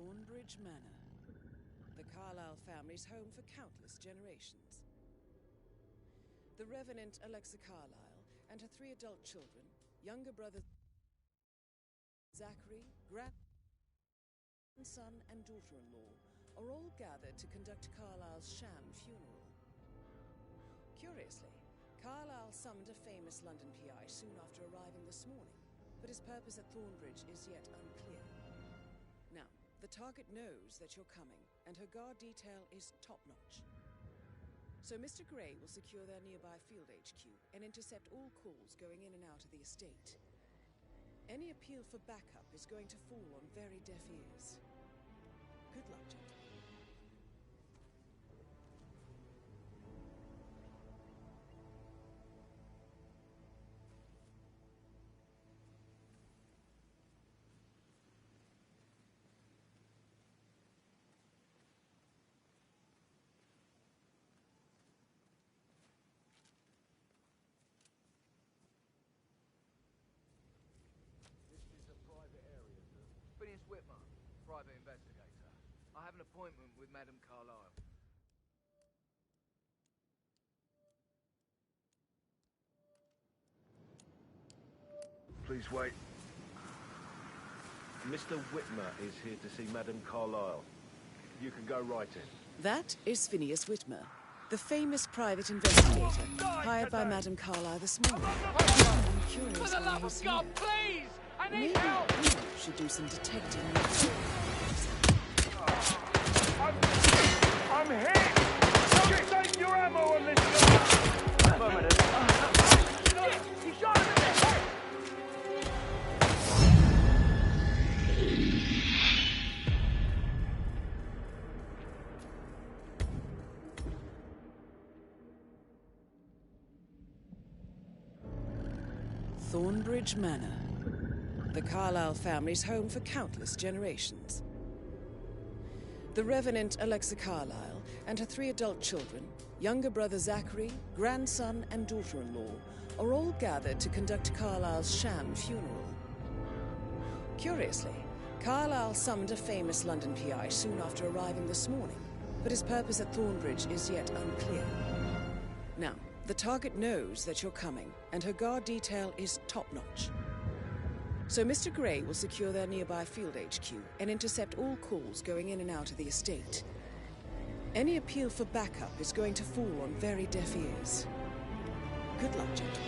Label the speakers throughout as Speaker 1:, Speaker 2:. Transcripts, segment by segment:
Speaker 1: Thornbridge Manor, the Carlyle family's home for countless generations. The Revenant Alexa Carlyle and her 3 adult children, younger brother Zachary, grandson and daughter-in-law, are all gathered to conduct Carlyle's sham funeral. Curiously, Carlyle summoned a famous London PI soon after arriving this morning, but his purpose at Thornbridge is yet unclear. Now, the target knows that you're coming, and her guard detail is top-notch. So Mr. Gray will secure their nearby field HQ and intercept all calls going in and out of the estate. Any appeal for backup is going to fall on very deaf ears. Good luck, gentlemen.
Speaker 2: Whitmer, private investigator. I have an appointment with Madame Carlyle.
Speaker 3: Please wait. Mr. Whitmer is here to see Madame Carlyle. You can go right in.
Speaker 1: That is Phineas Whitmer, the famous private investigator hired by Madame Carlyle this morning. I'm curious
Speaker 2: For the love of God, please! I need
Speaker 1: Maybe
Speaker 2: help!
Speaker 1: you should do some detecting.
Speaker 3: I'm hit! Don't save your ammo on this guy!
Speaker 2: Shit! He shot him in the head!
Speaker 1: Thornbridge Manor, the Carlyle family's home for countless generations. The Revenant Alexa Carlyle and her 3 adult children, younger brother Zachary, grandson and daughter-in-law, are all gathered to conduct Carlyle's sham funeral. Curiously, Carlyle summoned a famous London PI soon after arriving this morning, but his purpose at Thornbridge is yet unclear. Now, the target knows that you're coming, and her guard detail is top-notch. So Mr. Gray will secure their nearby field HQ and intercept all calls going in and out of the estate. Any appeal for backup is going to fall on very deaf ears. Good luck, gentlemen.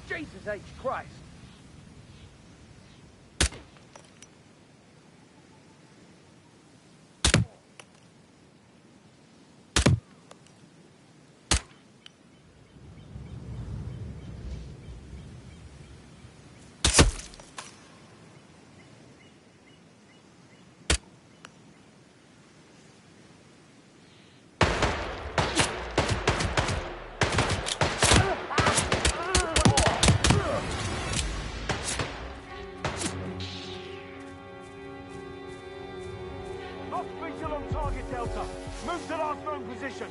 Speaker 2: Jesus H. Christ!
Speaker 3: Move to last known position.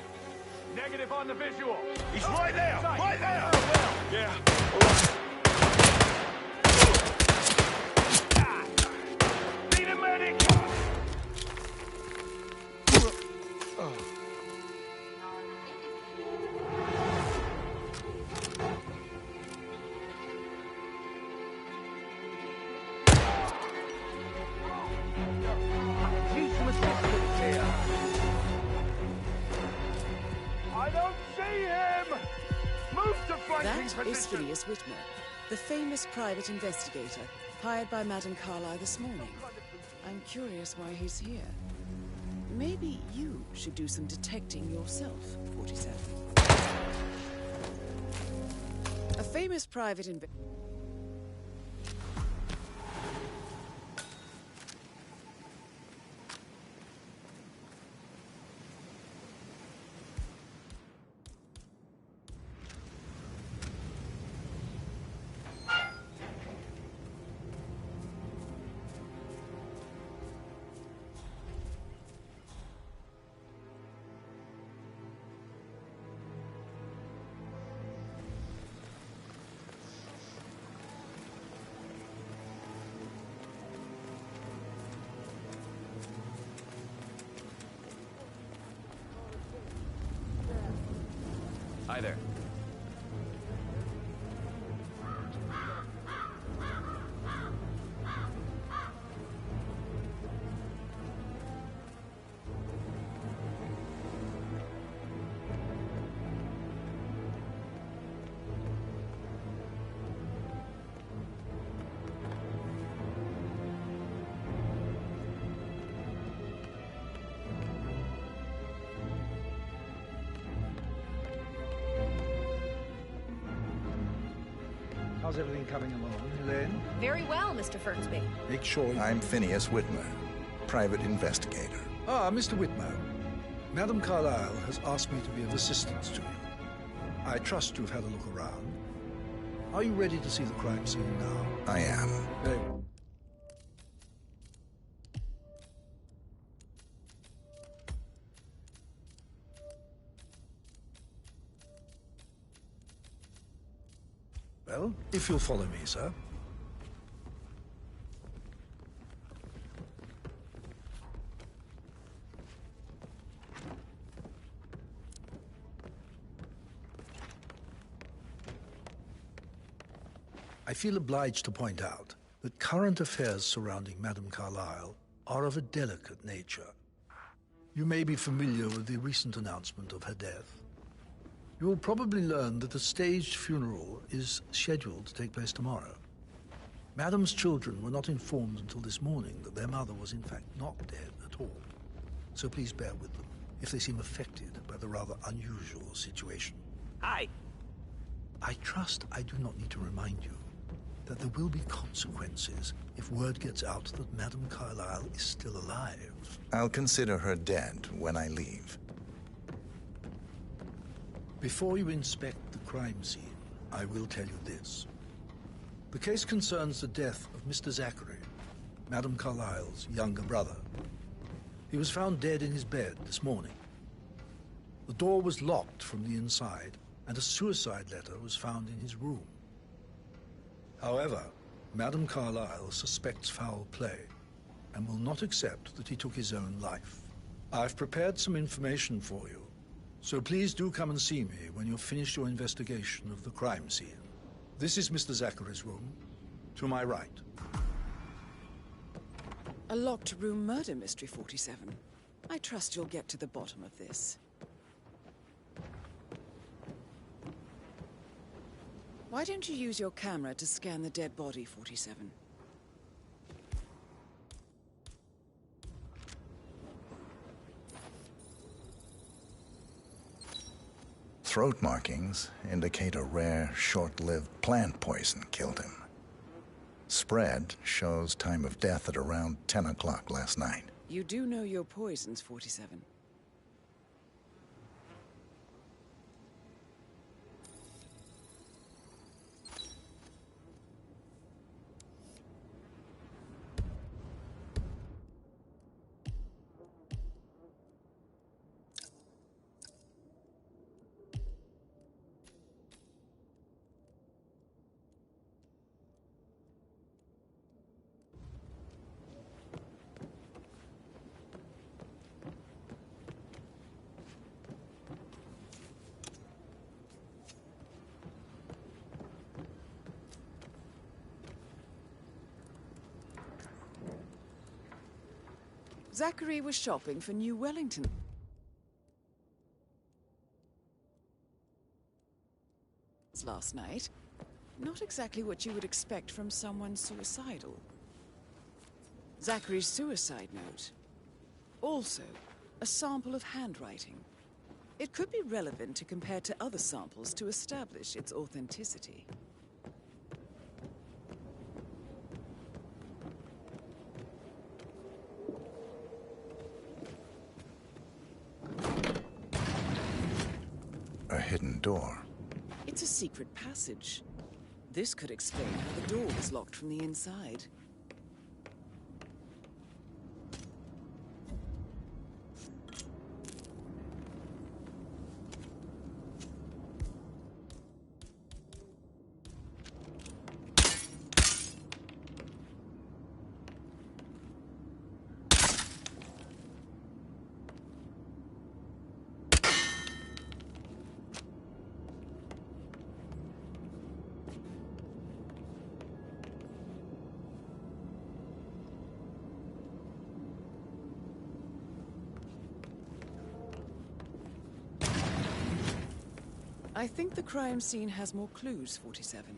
Speaker 3: Negative on the visual.
Speaker 4: He's right there! Right there! Yeah. All right.
Speaker 3: Need a medic!
Speaker 2: Use some assistance here.
Speaker 3: I don't see him! Move to flanking
Speaker 1: That
Speaker 3: position!
Speaker 1: is Phineas Whitmer, the famous private investigator hired by Madame Carlyle this morning. I'm curious why he's here. Maybe you should do some detecting yourself, 47. A famous private investigator.
Speaker 5: How's everything coming along, Elaine?
Speaker 6: Very well, Mr. Fernsby.
Speaker 5: Make sure you...
Speaker 7: I'm Phineas Whitmer, private investigator.
Speaker 5: Ah, Mr. Whitmer. Madam Carlyle has asked me to be of assistance to you. I trust you've had a look around. Are you ready to see the crime scene now?
Speaker 7: I am.
Speaker 5: Very well. Well, if you'll follow me, sir. I feel obliged to point out that current affairs surrounding Madame Carlyle are of a delicate nature. You may be familiar with the recent announcement of her death. You will probably learn that a staged funeral is scheduled to take place tomorrow. Madame's children were not informed until this morning that their mother was in fact not dead at all. So please bear with them if they seem affected by the rather unusual situation.
Speaker 8: Hi.
Speaker 5: I trust I do not need to remind you that there will be consequences if word gets out that Madame Carlyle is still alive.
Speaker 7: I'll consider her dead when I leave.
Speaker 5: Before you inspect the crime scene, I will tell you this. The case concerns the death of Mr. Zachary, Madame Carlyle's younger brother. He was found dead in his bed this morning. The door was locked from the inside, and a suicide letter was found in his room. However, Madame Carlyle suspects foul play and will not accept that he took his own life. I've prepared some information for you, so please do come and see me when you've finished your investigation of the crime scene. This is Mr. Zachary's room, to my right.
Speaker 1: A locked room murder mystery, 47. I trust you'll get to the bottom of this. Why don't you use your camera to scan the dead body, 47?
Speaker 7: Throat markings indicate a rare, short-lived plant poison killed him. Spread shows time of death at around 10 o'clock last night.
Speaker 1: You do know your poisons, 47. Zachary was shopping for New Wellington. Last night. Not exactly what you would expect from someone suicidal. Zachary's suicide note. Also, a sample of handwriting. It could be relevant to compare to other samples to establish its authenticity.
Speaker 7: A hidden door.
Speaker 1: It's a secret passage. This could explain how the door was locked from the inside. I think the crime scene has more clues, 47.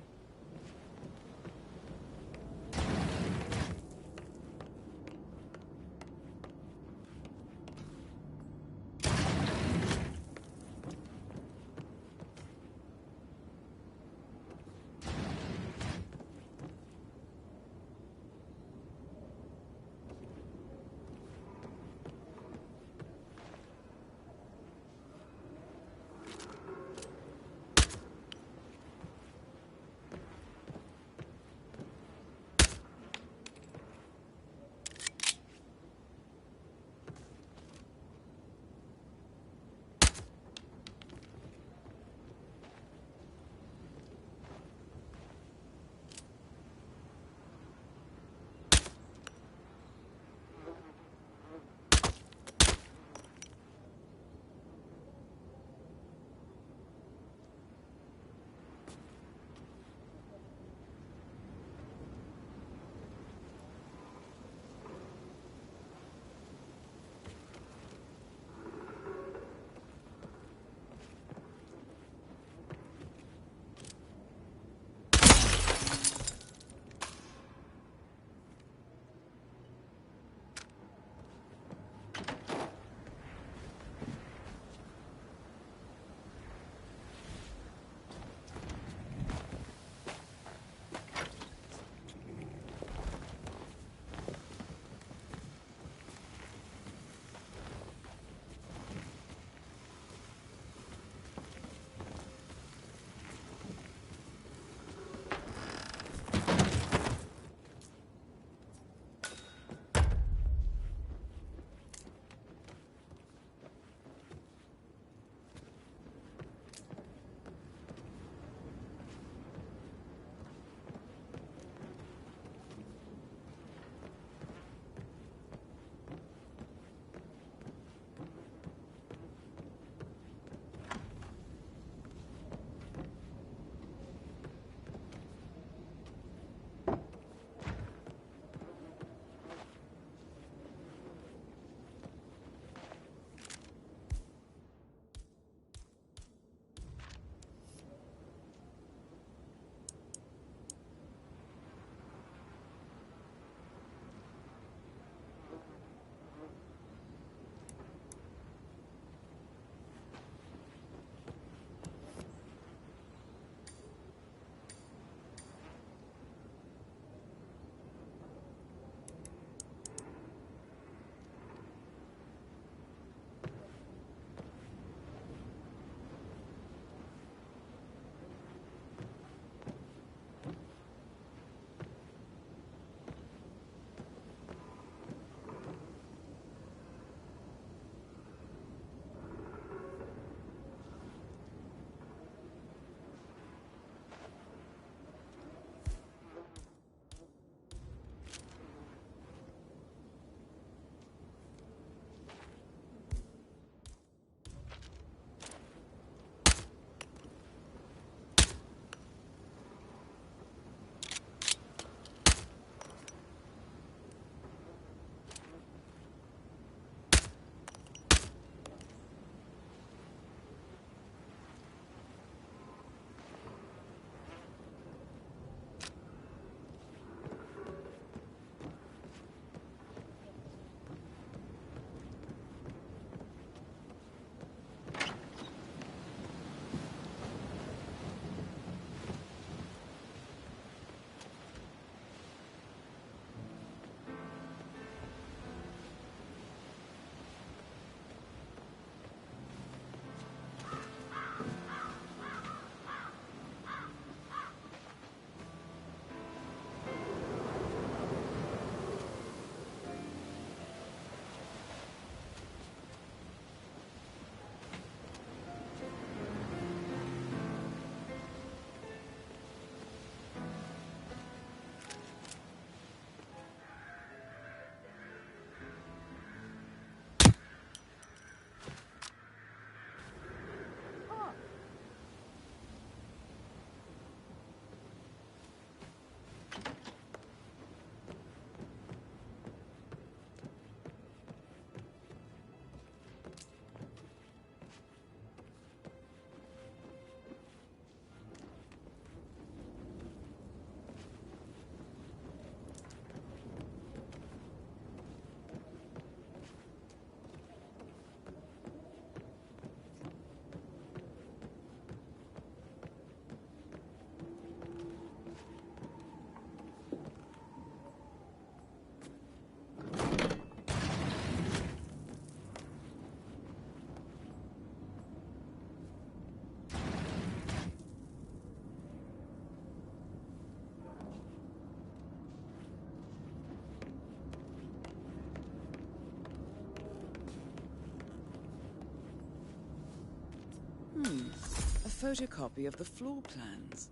Speaker 1: photocopy of the floor plans.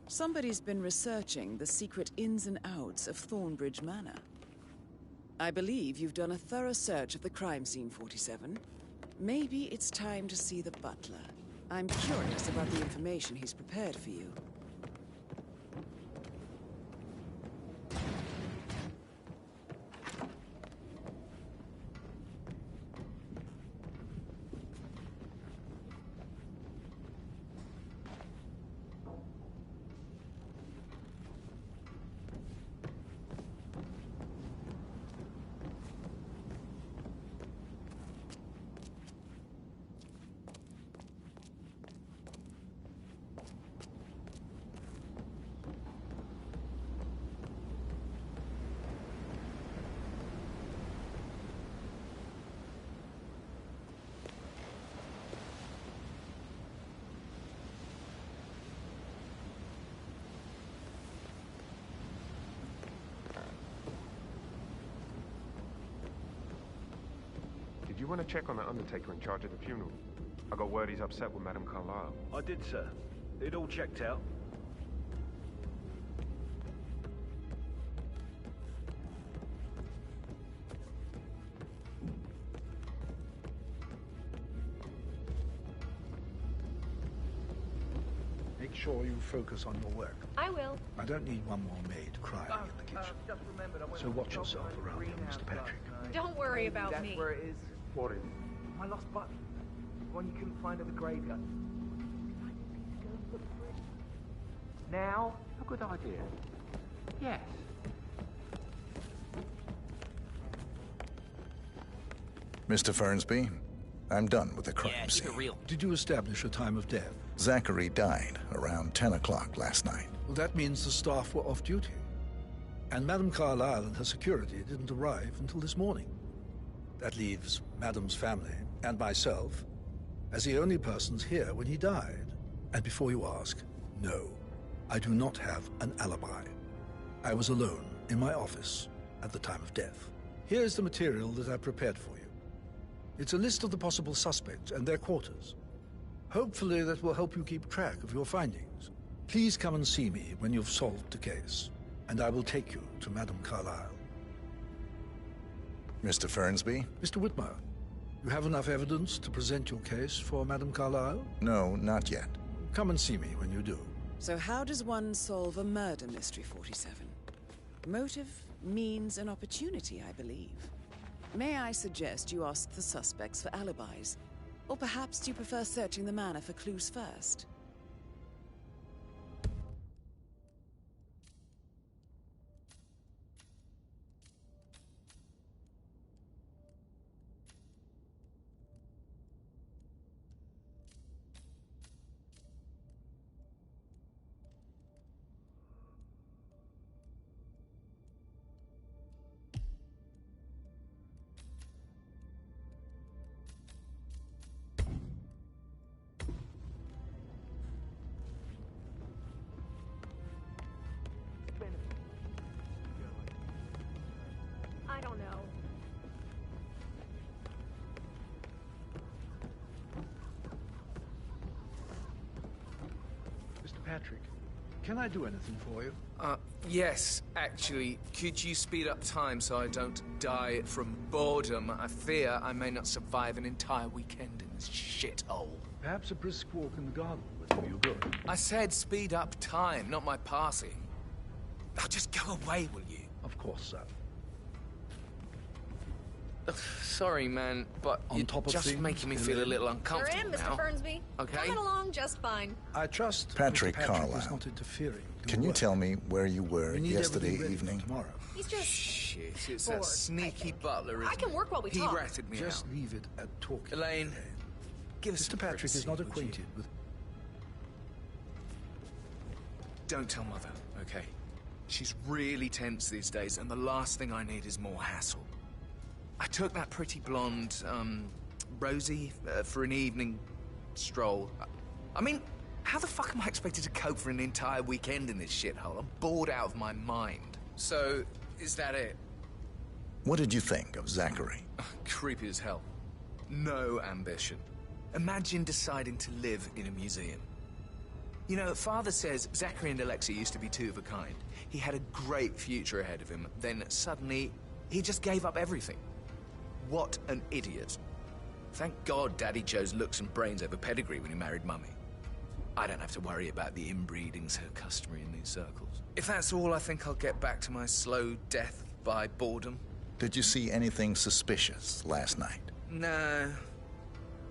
Speaker 1: Somebody's been researching the secret ins and outs of Thornbridge Manor. I believe you've done a thorough search of the crime scene, 47. Maybe it's time to see the butler. I'm curious about the information he's prepared for you.
Speaker 6: Did you want to check on that undertaker in charge of the funeral? I got word he's upset with Madame Carlyle.
Speaker 3: I did, sir. It all checked out.
Speaker 5: Make sure you focus on your work.
Speaker 8: I will.
Speaker 5: I don't need one more maid crying in the kitchen.
Speaker 2: Just remembered I went
Speaker 5: So
Speaker 2: to the
Speaker 5: watch
Speaker 2: shop
Speaker 5: yourself
Speaker 2: and
Speaker 5: around here,
Speaker 2: greenhouse
Speaker 5: Mr. Patrick.
Speaker 2: last night.
Speaker 8: Don't worry
Speaker 2: Maybe
Speaker 8: about
Speaker 2: that's
Speaker 8: me.
Speaker 2: where it is.
Speaker 6: What is?
Speaker 2: My lost button. The one you couldn't find at the graveyard. Now?
Speaker 6: A good idea. Yes.
Speaker 7: Mr. Fernsby, I'm done with the crime
Speaker 9: Yeah, keep
Speaker 7: scene.
Speaker 9: it real.
Speaker 5: Did you establish a time of death?
Speaker 7: Zachary died around 10 o'clock last night.
Speaker 5: Well, that means the staff were off duty. And Madame Carlyle and her security didn't arrive until this morning. That leaves Madame's family and myself as the only persons here when he died. And before you ask, no, I do not have an alibi. I was alone in my office at the time of death. Here's the material that I prepared for you. It's a list of the possible suspects and their quarters. Hopefully that will help you keep track of your findings. Please come and see me when you've solved the case, and I will take you to Madame Carlyle.
Speaker 7: Mr. Fernsby?
Speaker 5: Mr. Whitmer, you have enough evidence to present your case for Madame Carlyle?
Speaker 7: No, not yet.
Speaker 5: Come and see me when you do.
Speaker 1: So how does one solve a murder mystery, 47? Motive, means, and opportunity, I believe. May I suggest you ask the suspects for alibis? Or perhaps do you prefer searching the manor for clues first?
Speaker 8: I don't know.
Speaker 5: Mr. Patrick, can I do anything for you?
Speaker 2: Yes, actually. Could you speed up time so I don't die from boredom? I fear I may not survive an entire weekend in this shithole.
Speaker 5: Perhaps a brisk walk in the garden would do you good.
Speaker 2: I said speed up time, not my passing. Now just go away, will you?
Speaker 5: Of course, sir.
Speaker 2: Ugh, sorry, man, but
Speaker 5: On
Speaker 2: you're
Speaker 5: top of
Speaker 2: just
Speaker 5: things,
Speaker 2: making me
Speaker 5: you're
Speaker 2: feel a
Speaker 5: in.
Speaker 2: little
Speaker 8: You're
Speaker 2: uncomfortable
Speaker 8: in, Mr.
Speaker 2: now.
Speaker 8: Fernsby.
Speaker 2: Okay.
Speaker 8: Coming along just fine.
Speaker 5: I trust
Speaker 7: Patrick
Speaker 5: Mr. Patrick is
Speaker 7: Carlyle.
Speaker 5: not interfering. in
Speaker 7: Can you
Speaker 5: work.
Speaker 7: tell me where you were
Speaker 5: We need
Speaker 7: yesterday
Speaker 5: everything ready for
Speaker 7: evening?
Speaker 5: tomorrow.
Speaker 8: He's just...
Speaker 2: Shit, it's
Speaker 8: Bored,
Speaker 2: that
Speaker 8: I
Speaker 2: sneaky
Speaker 8: think.
Speaker 2: butler,
Speaker 8: I
Speaker 2: isn't
Speaker 8: can
Speaker 2: it?
Speaker 8: work while we
Speaker 2: He
Speaker 8: talk.
Speaker 2: ratted me
Speaker 5: Just
Speaker 2: out.
Speaker 5: leave it at talking.
Speaker 2: Elaine, give us
Speaker 5: Mr.
Speaker 2: some
Speaker 5: Patrick is
Speaker 2: privacy,
Speaker 5: not
Speaker 2: would you?
Speaker 5: acquainted with...
Speaker 2: Don't tell Mother, okay? She's really tense these days, and the last thing I need is more hassle. I took that pretty blonde, Rosie, for an evening stroll. I mean, how the fuck am I expected to cope for an entire weekend in this shithole? I'm bored out of my mind. So, is that it?
Speaker 7: What did you think of Zachary?
Speaker 2: Creepy as hell. No ambition. Imagine deciding to live in a museum. You know, Father says Zachary and Alexa used to be two of a kind. He had a great future ahead of him, then suddenly, he just gave up everything. What an idiot. Thank God Daddy chose looks and brains over pedigree when he married Mummy. I don't have to worry about the inbreeding so customary in these circles. If that's all, I think I'll get back to my slow death by boredom.
Speaker 7: Did you see anything suspicious last night?
Speaker 2: No.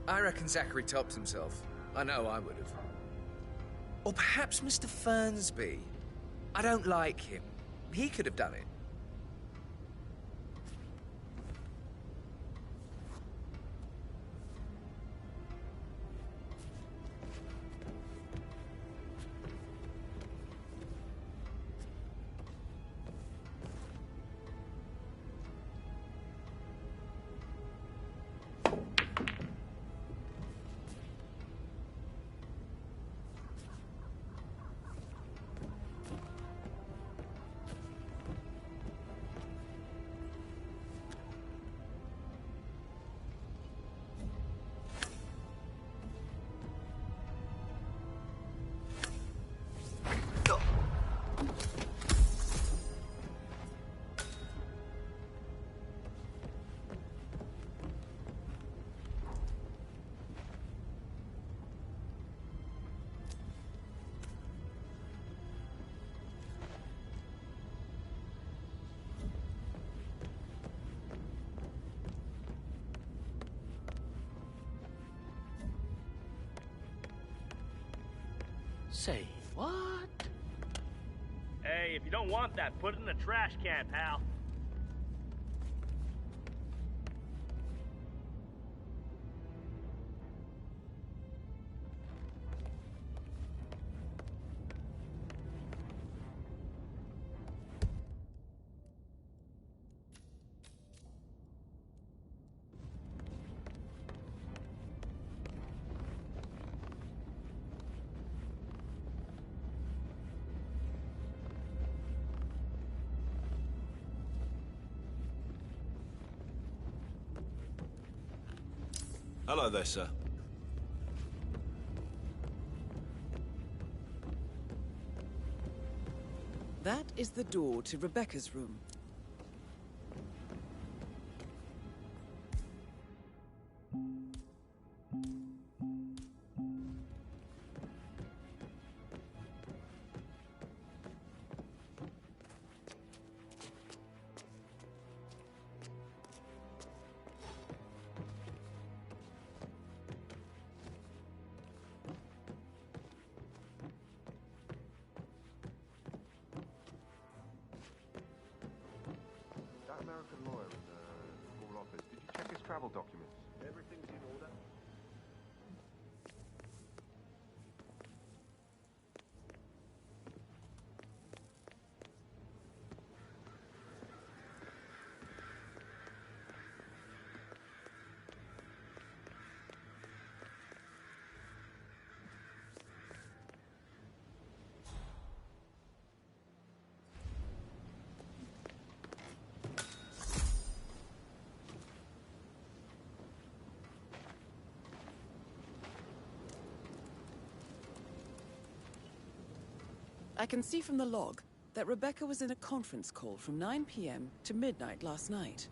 Speaker 2: I reckon Zachary tops himself. I know I would have. Or perhaps Mr. Fernsby. I don't like him. He could have done it.
Speaker 9: Say, what?
Speaker 3: Hey, if you don't want that, put it in the trash can, pal.
Speaker 4: Hello there, sir.
Speaker 1: That is the door to Rebecca's room.
Speaker 6: That American lawyer in the small office, did you check his travel documents? Everything's in order?
Speaker 1: I can see from the log that Rebecca was in a conference call from 9 p.m. to midnight last night.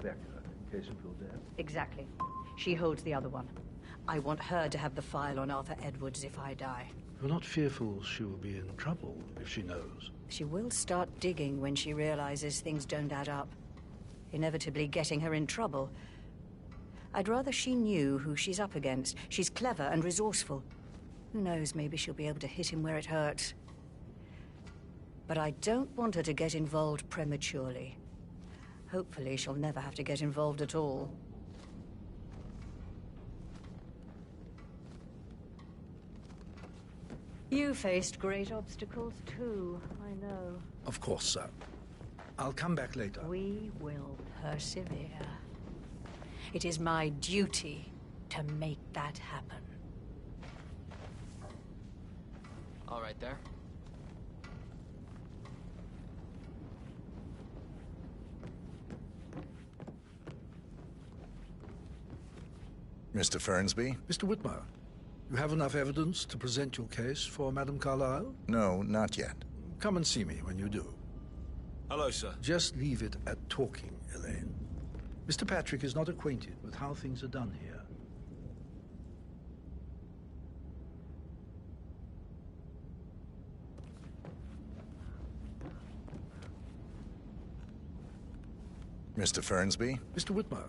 Speaker 5: Rebecca, in case of your death?
Speaker 9: Exactly. She holds the other one. I want her to have the file on Arthur Edwards if I die.
Speaker 5: You're not fearful she will be in trouble if she knows?
Speaker 9: She will start digging when she realizes things don't add up, inevitably getting her in trouble. I'd rather she knew who she's up against. She's clever and resourceful. Who knows, maybe she'll be able to hit him where it hurts. But I don't want her to get involved prematurely. Hopefully she'll never have to get involved at all. You faced great obstacles too, I know.
Speaker 5: Of course, sir. I'll come back later.
Speaker 9: We will persevere. It is my duty to make that happen.
Speaker 10: All right there.
Speaker 7: Mr. Fernsby?
Speaker 5: Mr. Whitmer, you have enough evidence to present your case for Madame Carlyle?
Speaker 7: No, not yet.
Speaker 5: Come and see me when you do.
Speaker 4: Hello, sir.
Speaker 5: Just leave it at talking, Elaine. Mr. Patrick is not acquainted with how things are done here.
Speaker 7: Mr. Fernsby?
Speaker 5: Mr. Whitmer,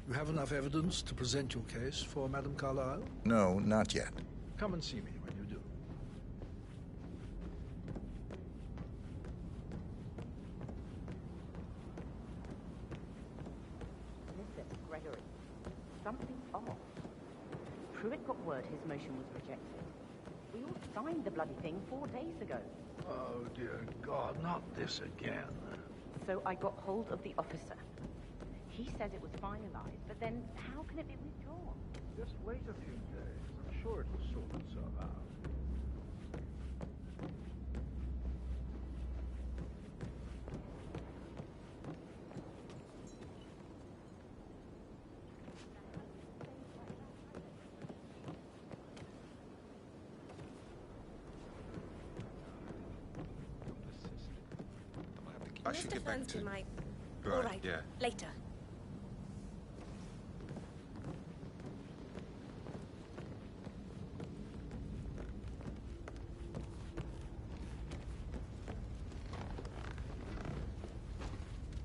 Speaker 5: you have enough evidence to present your case for Madame Carlyle?
Speaker 7: No, not yet.
Speaker 5: Come and see me when you do.
Speaker 11: Listen, Gregory, something's off. Pruitt got word his motion was rejected. We all signed the bloody thing 4 days ago.
Speaker 5: Oh, dear God, not this again.
Speaker 11: So I got hold of the officer. He says it was finalized, but then how can it be withdrawn?
Speaker 5: Just wait a few days. I'm sure it will sort itself out.
Speaker 6: I should get back to...
Speaker 8: Might...
Speaker 6: Right,
Speaker 8: All right,
Speaker 6: yeah.
Speaker 8: later.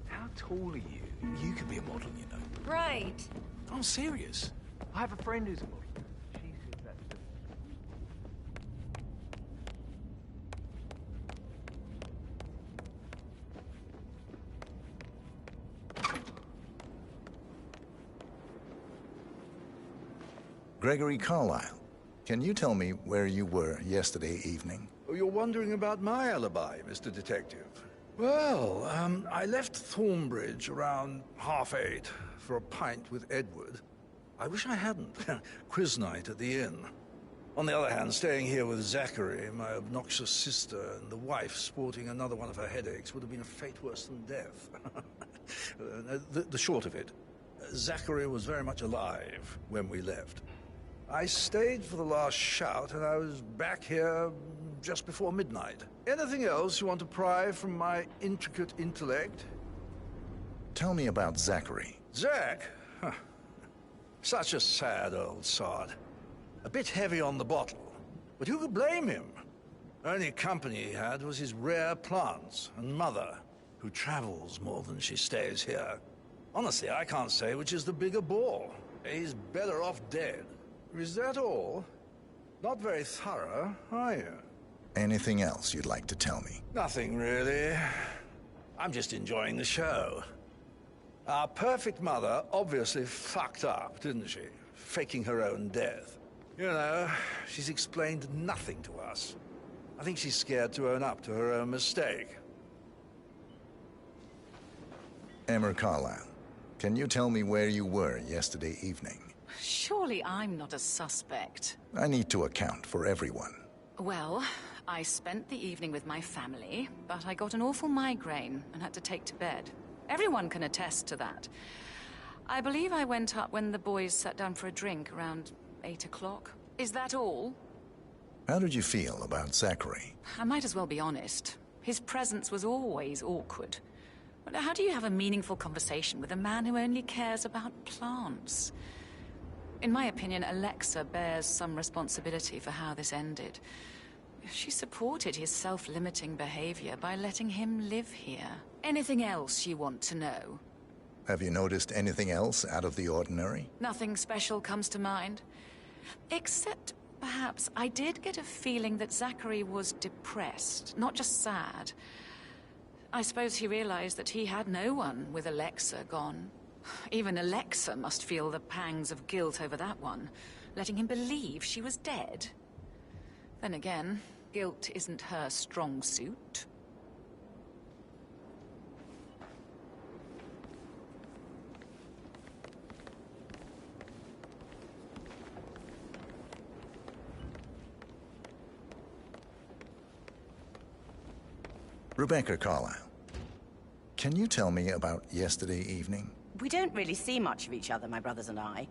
Speaker 2: How tall are you? You could be a model, you know.
Speaker 8: Right.
Speaker 2: I'm serious. I have a friend who's a model. She says that's the...
Speaker 7: Gregory Carlyle, can you tell me where you were yesterday evening?
Speaker 5: Oh, you're wondering about my alibi, Mr. Detective. Well, I left Thornbridge around 8:30 for a pint with Edward. I wish I hadn't. Quiz night at the inn. On the other hand, staying here with Zachary, my obnoxious sister, and the wife sporting another one of her headaches would have been a fate worse than death. The short of it, Zachary was very much alive when we left. I stayed for the last shout, and I was back here just before midnight. Anything else you want to pry from my intricate intellect?
Speaker 7: Tell me about Zachary.
Speaker 5: Zach? Huh. Such a sad old sod. A bit heavy on the bottle, but who could blame him? Only company he had was his rare plants and mother, who travels more than she stays here. Honestly, I can't say which is the bigger bore. He's better off dead. Is that all? Not very thorough, are you?
Speaker 7: Anything else you'd like to tell me?
Speaker 5: Nothing, really. I'm just enjoying the show. Our perfect mother obviously fucked up, didn't she? Faking her own death. You know, she's explained nothing to us. I think she's scared to own up to her own mistake.
Speaker 7: Emma Carlyle, can you tell me where you were yesterday evening?
Speaker 12: Surely I'm not a suspect.
Speaker 7: I need to account for everyone.
Speaker 12: Well, I spent the evening with my family, but I got an awful migraine and had to take to bed. Everyone can attest to that. I believe I went up when the boys sat down for a drink around 8 o'clock. Is that all?
Speaker 7: How did you feel about Zachary?
Speaker 12: I might as well be honest. His presence was always awkward. But how do you have a meaningful conversation with a man who only cares about plants? In my opinion, Alexa bears some responsibility for how this ended. She supported his self-limiting behavior by letting him live here. Anything else you want to know?
Speaker 7: Have you noticed anything else out of the ordinary?
Speaker 12: Nothing special comes to mind. Except, perhaps, I did get a feeling that Zachary was depressed, not just sad. I suppose he realized that he had no one with Alexa gone. Even Alexa must feel the pangs of guilt over that one, letting him believe she was dead. Then again, guilt isn't her strong suit.
Speaker 7: Rebecca Carlyle, can you tell me about yesterday evening?
Speaker 11: We don't really see much of each other, my brothers and I.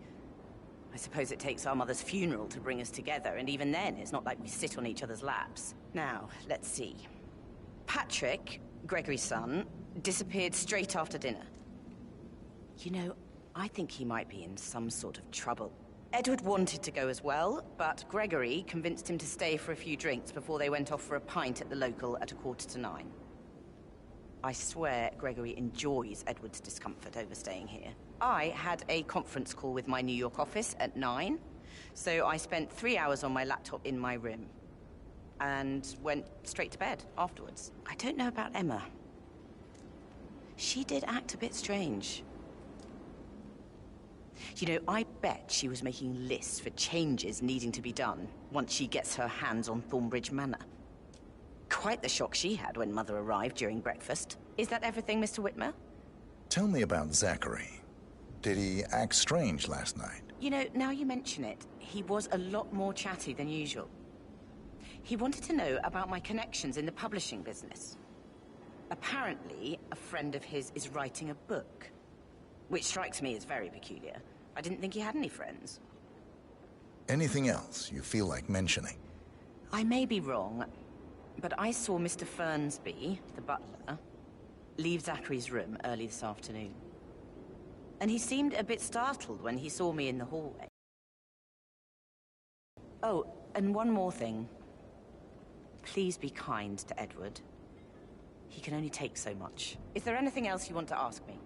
Speaker 11: I suppose it takes our mother's funeral to bring us together, and even then, it's not like we sit on each other's laps. Now, let's see. Patrick, Gregory's son, disappeared straight after dinner. You know, I think he might be in some sort of trouble. Edward wanted to go as well, but Gregory convinced him to stay for a few drinks before they went off for a pint at the local at 9:15. I swear Gregory enjoys Edward's discomfort over staying here. I had a conference call with my New York office at 9, so I spent 3 hours on my laptop in my room and went straight to bed afterwards. I don't know about Emma. She did act a bit strange. You know, I bet she was making lists for changes needing to be done once she gets her hands on Thornbridge Manor. Quite the shock she had when Mother arrived during breakfast. Is that everything, Mr. Whitmer?
Speaker 7: Tell me about Zachary. Did he act strange last night?
Speaker 11: You know, now you mention it, he was a lot more chatty than usual. He wanted to know about my connections in the publishing business. Apparently, a friend of his is writing a book, which strikes me as very peculiar. I didn't think he had any friends.
Speaker 7: Anything else you feel like mentioning?
Speaker 11: I may be wrong, but I saw Mr. Fernsby, the butler, leave Zachary's room early this afternoon. And he seemed a bit startled when he saw me in the hallway. Oh, and one more thing. Please be kind to Edward. He can only take so much. Is there anything else you want to ask me?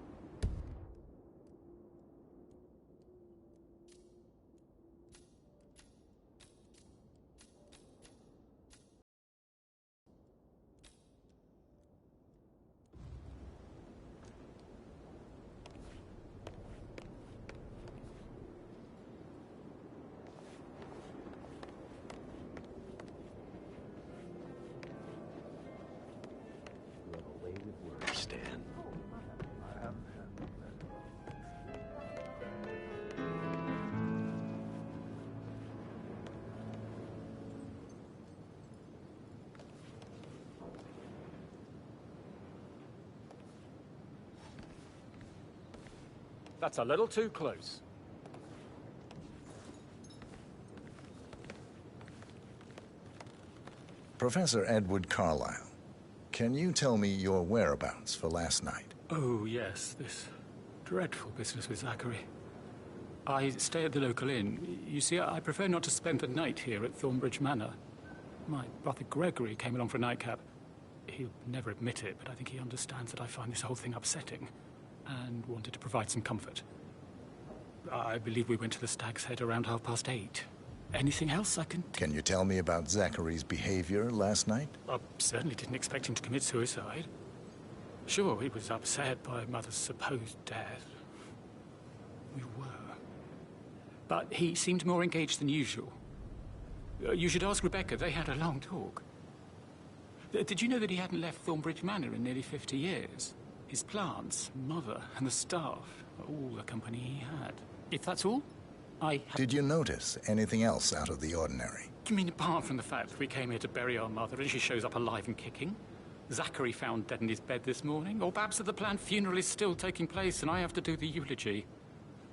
Speaker 3: That's a little too close.
Speaker 7: Professor Edward Carlyle, can you tell me your whereabouts for last night?
Speaker 13: Oh, yes, this dreadful business with Zachary. I stay at the local inn. You see, I prefer not to spend the night here at Thornbridge Manor. My brother Gregory came along for a nightcap. He'll never admit it, but I think he understands that I find this whole thing upsetting and wanted to provide some comfort. I believe we went to the Stag's Head around 8:30. Anything else I can...
Speaker 7: Can you tell me about Zachary's behavior last night?
Speaker 13: I certainly didn't expect him to commit suicide. Sure, he was upset by Mother's supposed death. We were. But he seemed more engaged than usual. You should ask Rebecca. They had a long talk. Did you know that he hadn't left Thornbridge Manor in nearly 50 years? His plants, Mother, and the staff, all the company he had. If that's all,
Speaker 7: Did you notice anything else out of the ordinary?
Speaker 13: You mean apart from the fact that we came here to bury our mother and she shows up alive and kicking? Zachary found dead in his bed this morning? Or perhaps that the planned funeral is still taking place and I have to do the eulogy?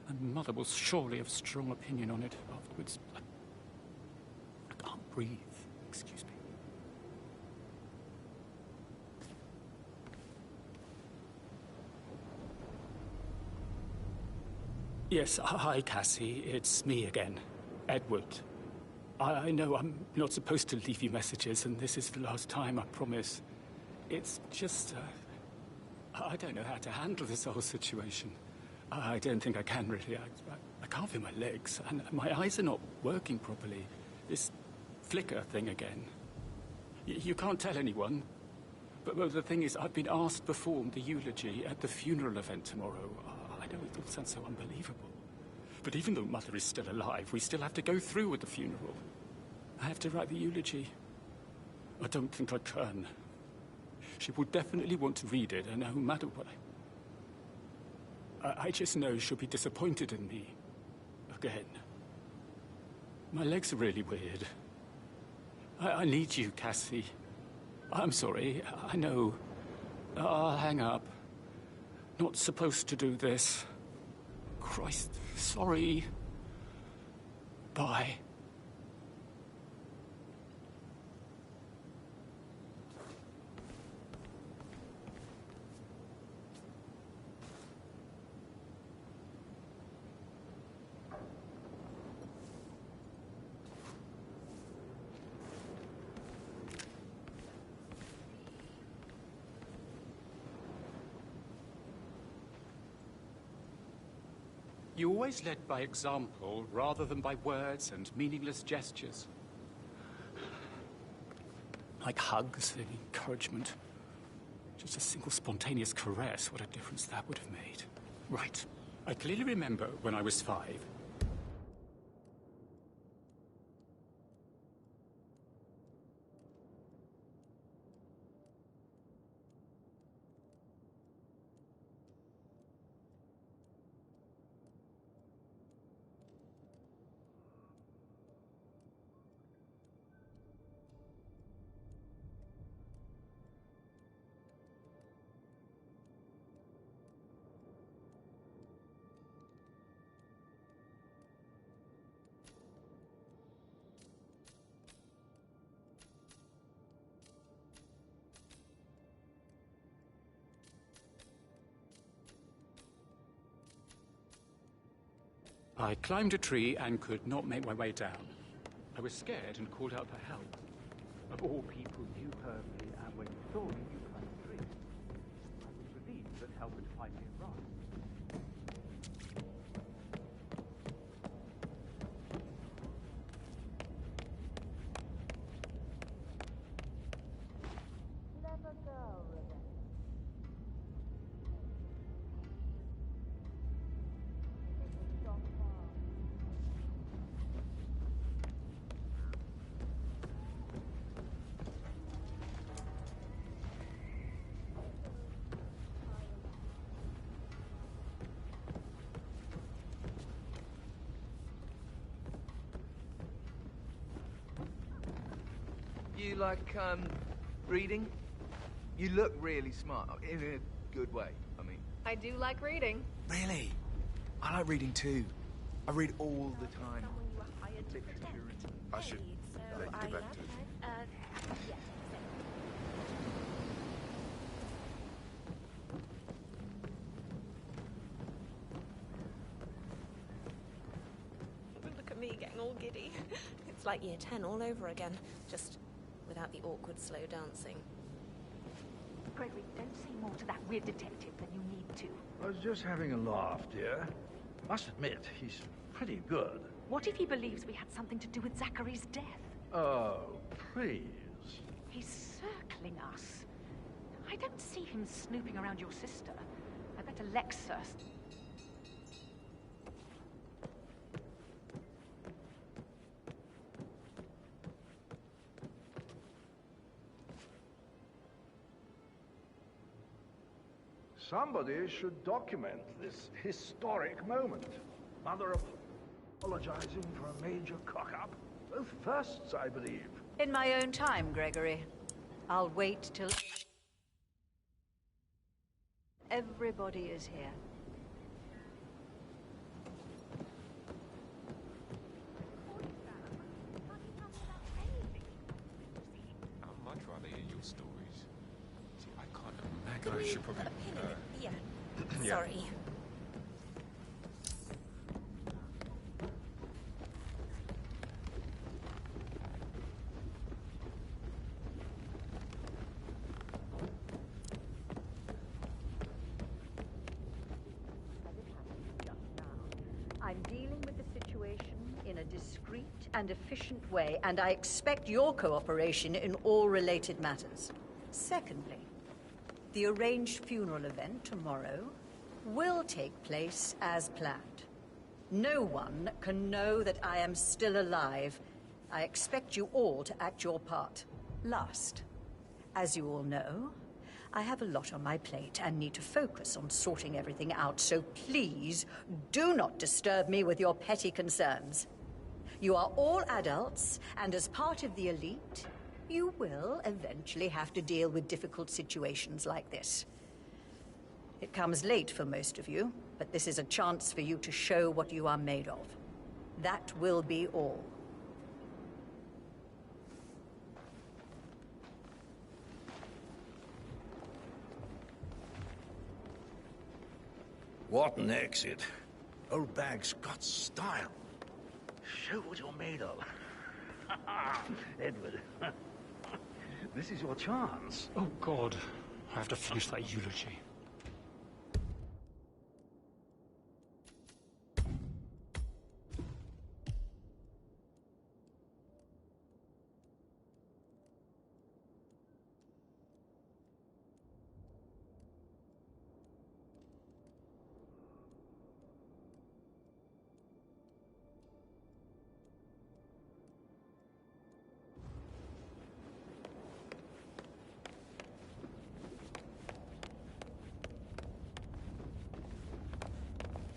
Speaker 13: And Mother will surely have a strong opinion on it afterwards. I can't breathe. Excuse me. Yes, hi, Cassie. It's me again. Edward. I know I'm not supposed to leave you messages, and this is the last time, I promise. It's just, I don't know how to handle this whole situation. I don't think I can, really. I can't feel my legs, and my eyes are not working properly. This flicker thing again. You can't tell anyone. But the thing is, I've been asked to perform the eulogy at the funeral event tomorrow. I know it all sounds so unbelievable. But even though Mother is still alive, we still have to go through with the funeral. I have to write the eulogy. I don't think I can. She will definitely want to read it, and no matter what, I just know she'll be disappointed in me. Again. My legs are really weird. I need you, Cassie. I'm sorry, I know. I'll hang up. Not supposed to do this. Christ, sorry. Bye. You always led by example rather than by words and meaningless gestures. Like hugs and encouragement. Just a single spontaneous caress, what a difference that would have made. Right. I clearly remember when I was 5. I climbed a tree and could not make my way down. I was scared and called out for help. Of all people, you heard me, and when you saw me, you climbed the tree. I was relieved that help would finally arrive.
Speaker 14: Never go, Rebecca.
Speaker 2: You like, reading? You look really smart, in a good way, I mean.
Speaker 8: I do like reading.
Speaker 2: Really? I like reading too. I read all the time.
Speaker 6: I should let you get back to it.
Speaker 8: Look at me getting all giddy. It's like year 10 all over again, just without the awkward slow dancing.
Speaker 15: Gregory, don't say more to that weird detective than you need to.
Speaker 5: I was just having a laugh, dear. Must admit, he's pretty good.
Speaker 15: What if he believes we had something to do with Zachary's death?
Speaker 5: Oh, please.
Speaker 15: He's circling us. I don't see him snooping around your sister. I bet Alexa...
Speaker 5: Somebody should document this historic moment. Mother apologizing for a major cock-up. Both firsts, I believe.
Speaker 9: In my own time, Gregory. I'll wait till everybody is here.
Speaker 6: I'd much rather hear your stories. See, I can't imagine. I should probably...
Speaker 8: Yeah.
Speaker 6: Yeah.
Speaker 8: Sorry.
Speaker 9: and efficient way, and I expect your cooperation in all related matters. Secondly, the arranged funeral event tomorrow will take place as planned. No one can know that I am still alive. I expect you all to act your part. Last, as you all know, I have a lot on my plate and need to focus on sorting everything out, so please do not disturb me with your petty concerns. You are all adults, and as part of the elite, you will eventually have to deal with difficult situations like this. It comes late for most of you, but this is a chance for you to show what you are made of. That will be all.
Speaker 5: What an exit. Old bag's got style. Show what you're made of. Edward, this is your chance.
Speaker 13: Oh, God. I have to finish that eulogy.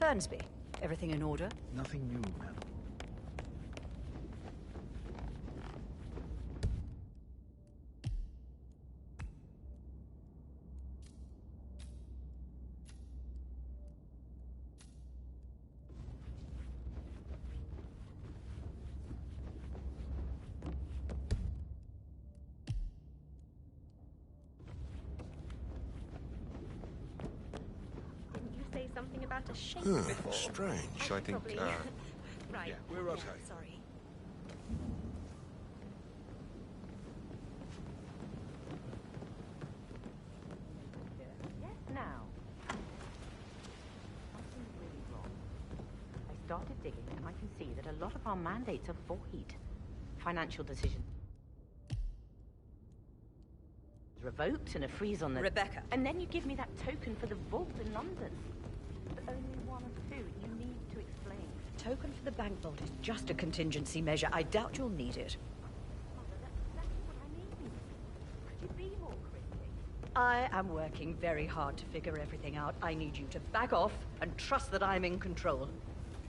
Speaker 9: Fernsby, everything in order?
Speaker 5: Nothing new, madam.
Speaker 8: Say something about a shape before.
Speaker 6: Strange. I think,
Speaker 8: probably... Right.
Speaker 6: Yeah, we're okay.
Speaker 8: Sorry.
Speaker 15: Yes, now. Something's really wrong. I started digging and I can see that a lot of our mandates are void. Financial decisions revoked and a freeze on the...
Speaker 9: Rebecca.
Speaker 15: And then you give me that token for the vault in London. But only one of two. You need to explain.
Speaker 9: Token for the bank vault is just a contingency measure. I doubt you'll need it.
Speaker 15: Mother, that's exactly what I mean. Could you be more cryptic?
Speaker 9: I am working very hard to figure everything out. I need you to back off and trust that I'm in control.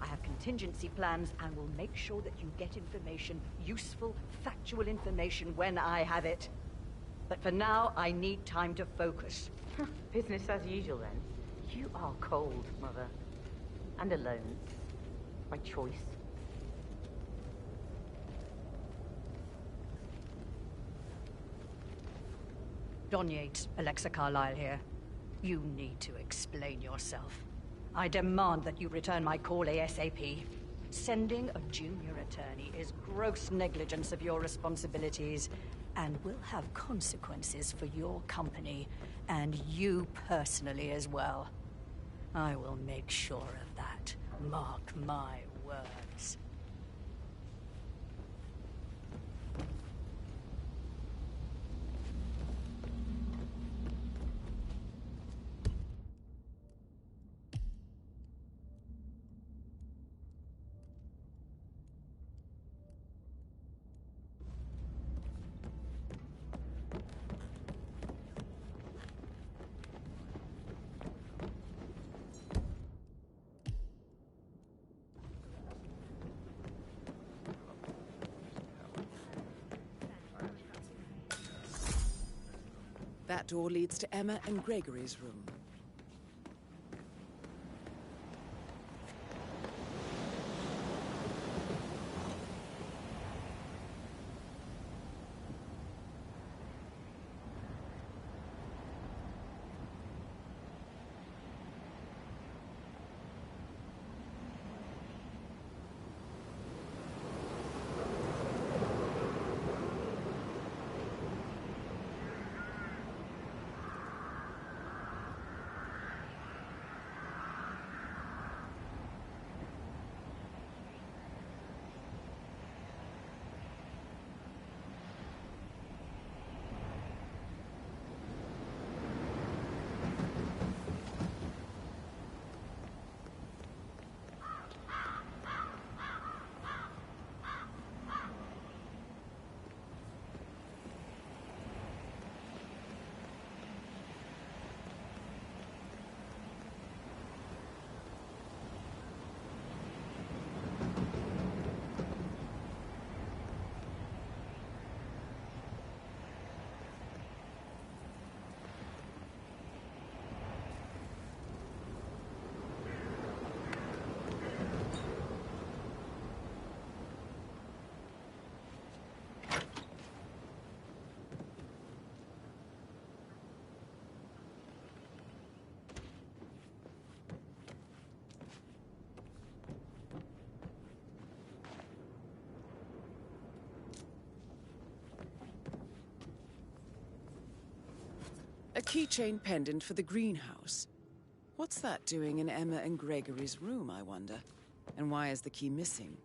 Speaker 9: I have contingency plans and will make sure that you get information, useful, factual information when I have it. But for now, I need time to focus.
Speaker 15: Business as usual, then. You are cold, Mother. And alone. By choice.
Speaker 9: Don Yates, Alexa Carlyle here. You need to explain yourself. I demand that you return my call ASAP. Sending a junior attorney is gross negligence of your responsibilities and will have consequences for your company and you personally as well. I will make sure of that. Mark my words.
Speaker 1: That door leads to Emma and Gregory's room. keychain pendant for the greenhouse. What's that doing in Emma and Gregory's room, I wonder? And why is the key missing?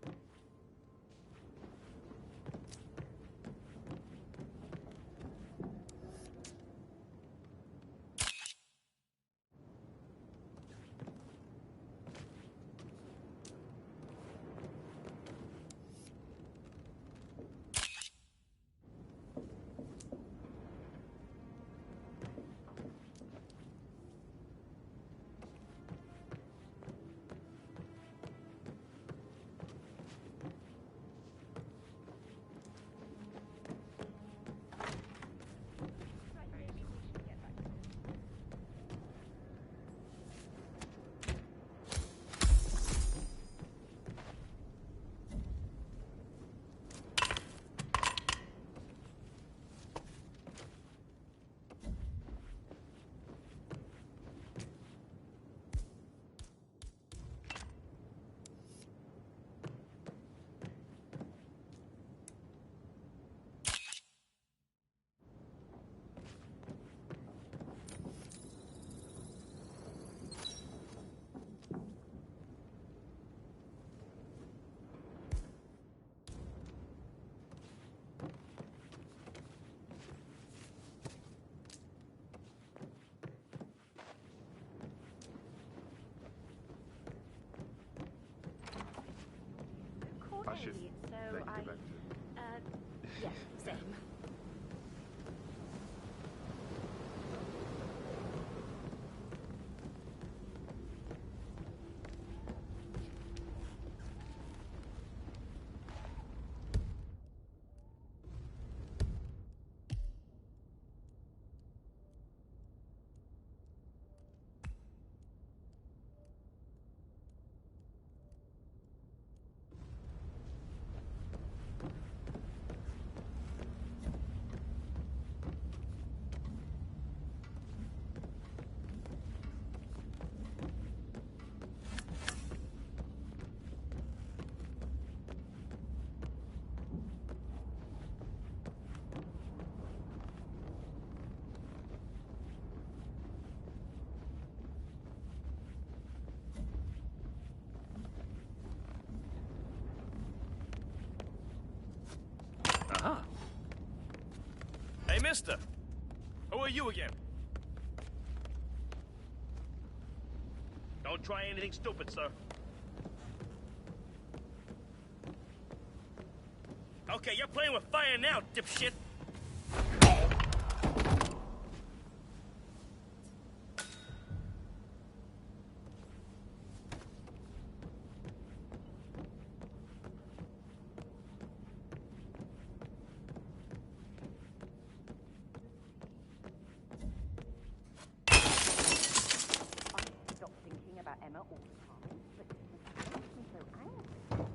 Speaker 6: I should
Speaker 15: so
Speaker 6: let you get back to
Speaker 15: yeah, same.
Speaker 3: Aha. Hey, mister. Who are you again? Don't try anything stupid, sir. Okay, you're playing with fire now, dipshit.
Speaker 15: Stop thinking about Emma all the time, but it makes me so angry.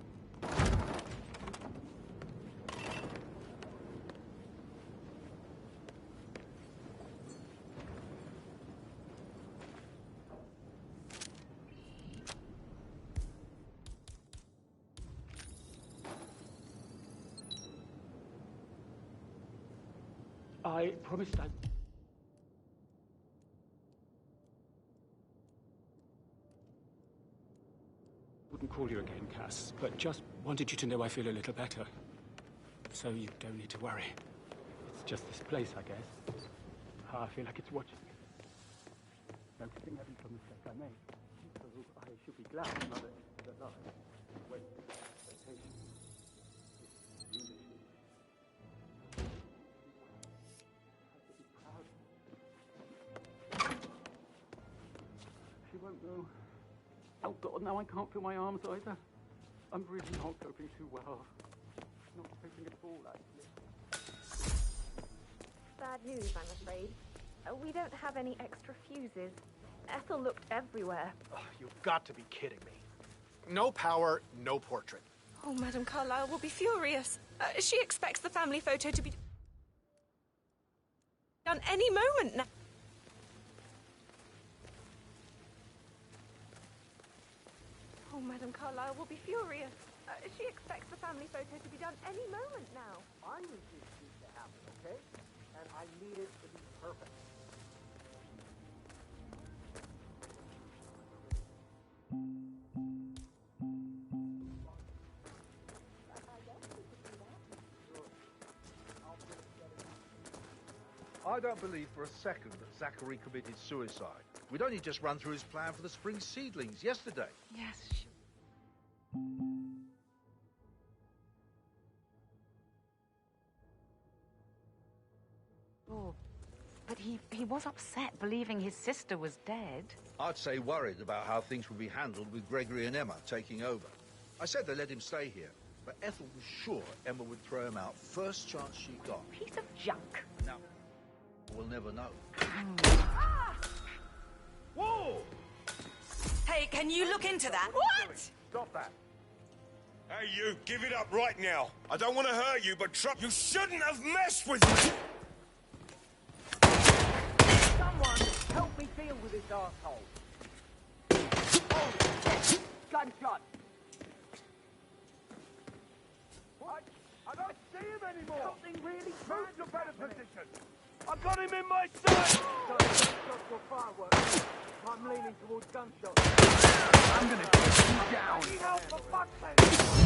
Speaker 13: I promised I wouldn't call you again, Cass, but just wanted you to know I feel a little better. So you don't need to worry. It's just this place, I guess. I feel like it's watching me. Noticing every mistake I made. So I should be glad Mother is alive. Wait, expectation. She won't know. Oh God, now I can't feel my arms either. I'm really not coping too well. Not coping at all, actually.
Speaker 8: Bad news, I'm afraid. We don't have any extra fuses. Ethel looked everywhere.
Speaker 16: Oh, you've got to be kidding me. No power, no portrait.
Speaker 8: Oh, Madame Carlyle will be furious. She expects the family photo to be done any moment now. Oh, Madame Carlyle will be furious. She expects the family photo to be done any moment now.
Speaker 16: I need this shoot to happen, okay? And I need it to be perfect.
Speaker 5: I don't believe for a second that Zachary committed suicide. We'd only just run through his plan for the spring seedlings yesterday.
Speaker 15: Yes, sure. But he was upset believing his sister was dead.
Speaker 5: I'd say worried about how things would be handled with Gregory and Emma taking over. I said they let him stay here, but Ethel was sure Emma would throw him out first chance she got.
Speaker 15: Piece of junk.
Speaker 5: Now, we'll never know.
Speaker 3: Whoa!
Speaker 11: Hey, can you look into that?
Speaker 3: What? Stop that.
Speaker 17: Hey, you, give it up right now. I don't want to hurt you, but you shouldn't have messed with me!
Speaker 3: Someone help me deal with this arsehole. Oh, gunshot. What? I don't see him anymore. Something really bad. Move to better position. I got him in my sight. Gunshots or fireworks. I'm leaning towards gunshots. I'm gonna take you down. Need help for fuck's sake.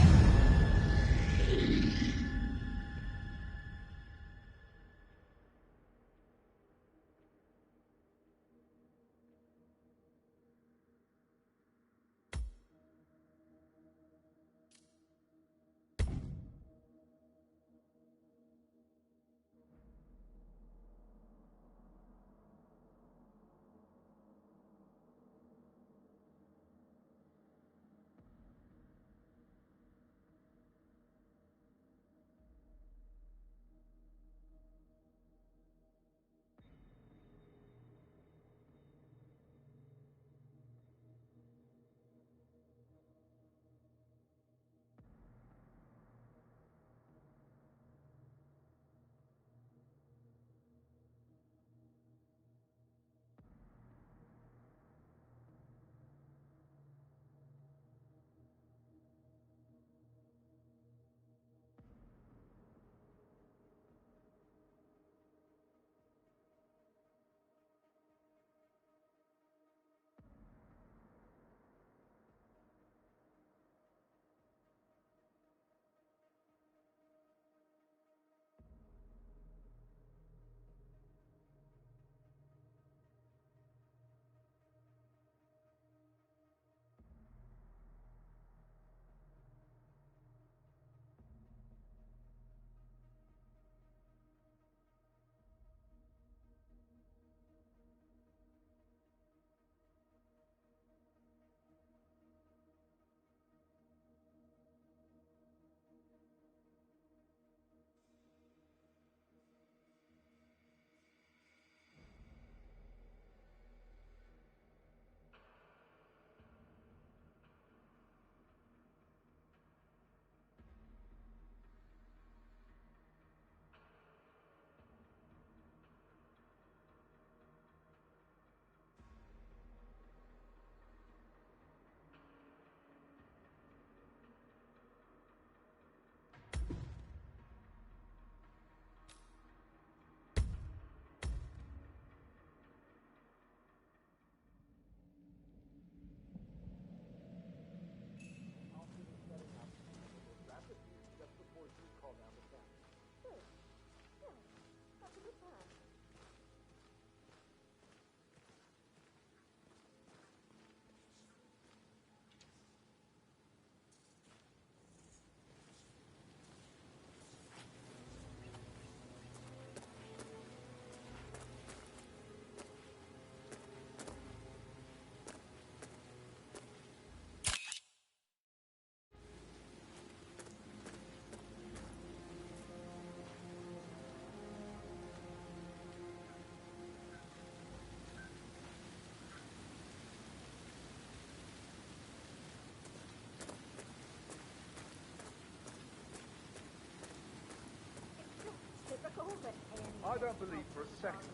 Speaker 5: I don't believe for a second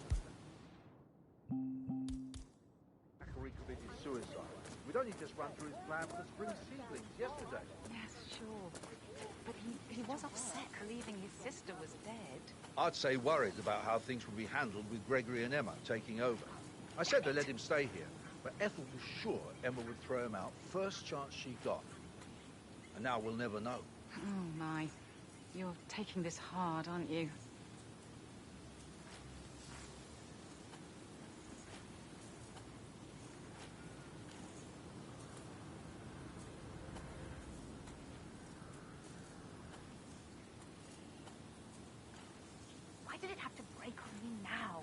Speaker 5: Zachary committed suicide. We'd only just run through his plan for the spring seedlings yesterday.
Speaker 15: Yes, sure. But he was upset believing his sister was dead.
Speaker 5: I'd say worried about how things would be handled with Gregory and Emma taking over. I said they let him stay here, But Ethel was sure Emma would throw him out first chance she got. And now we'll never know.
Speaker 12: Oh, my. You're taking this hard, aren't you?
Speaker 15: Why did it have to break on me now?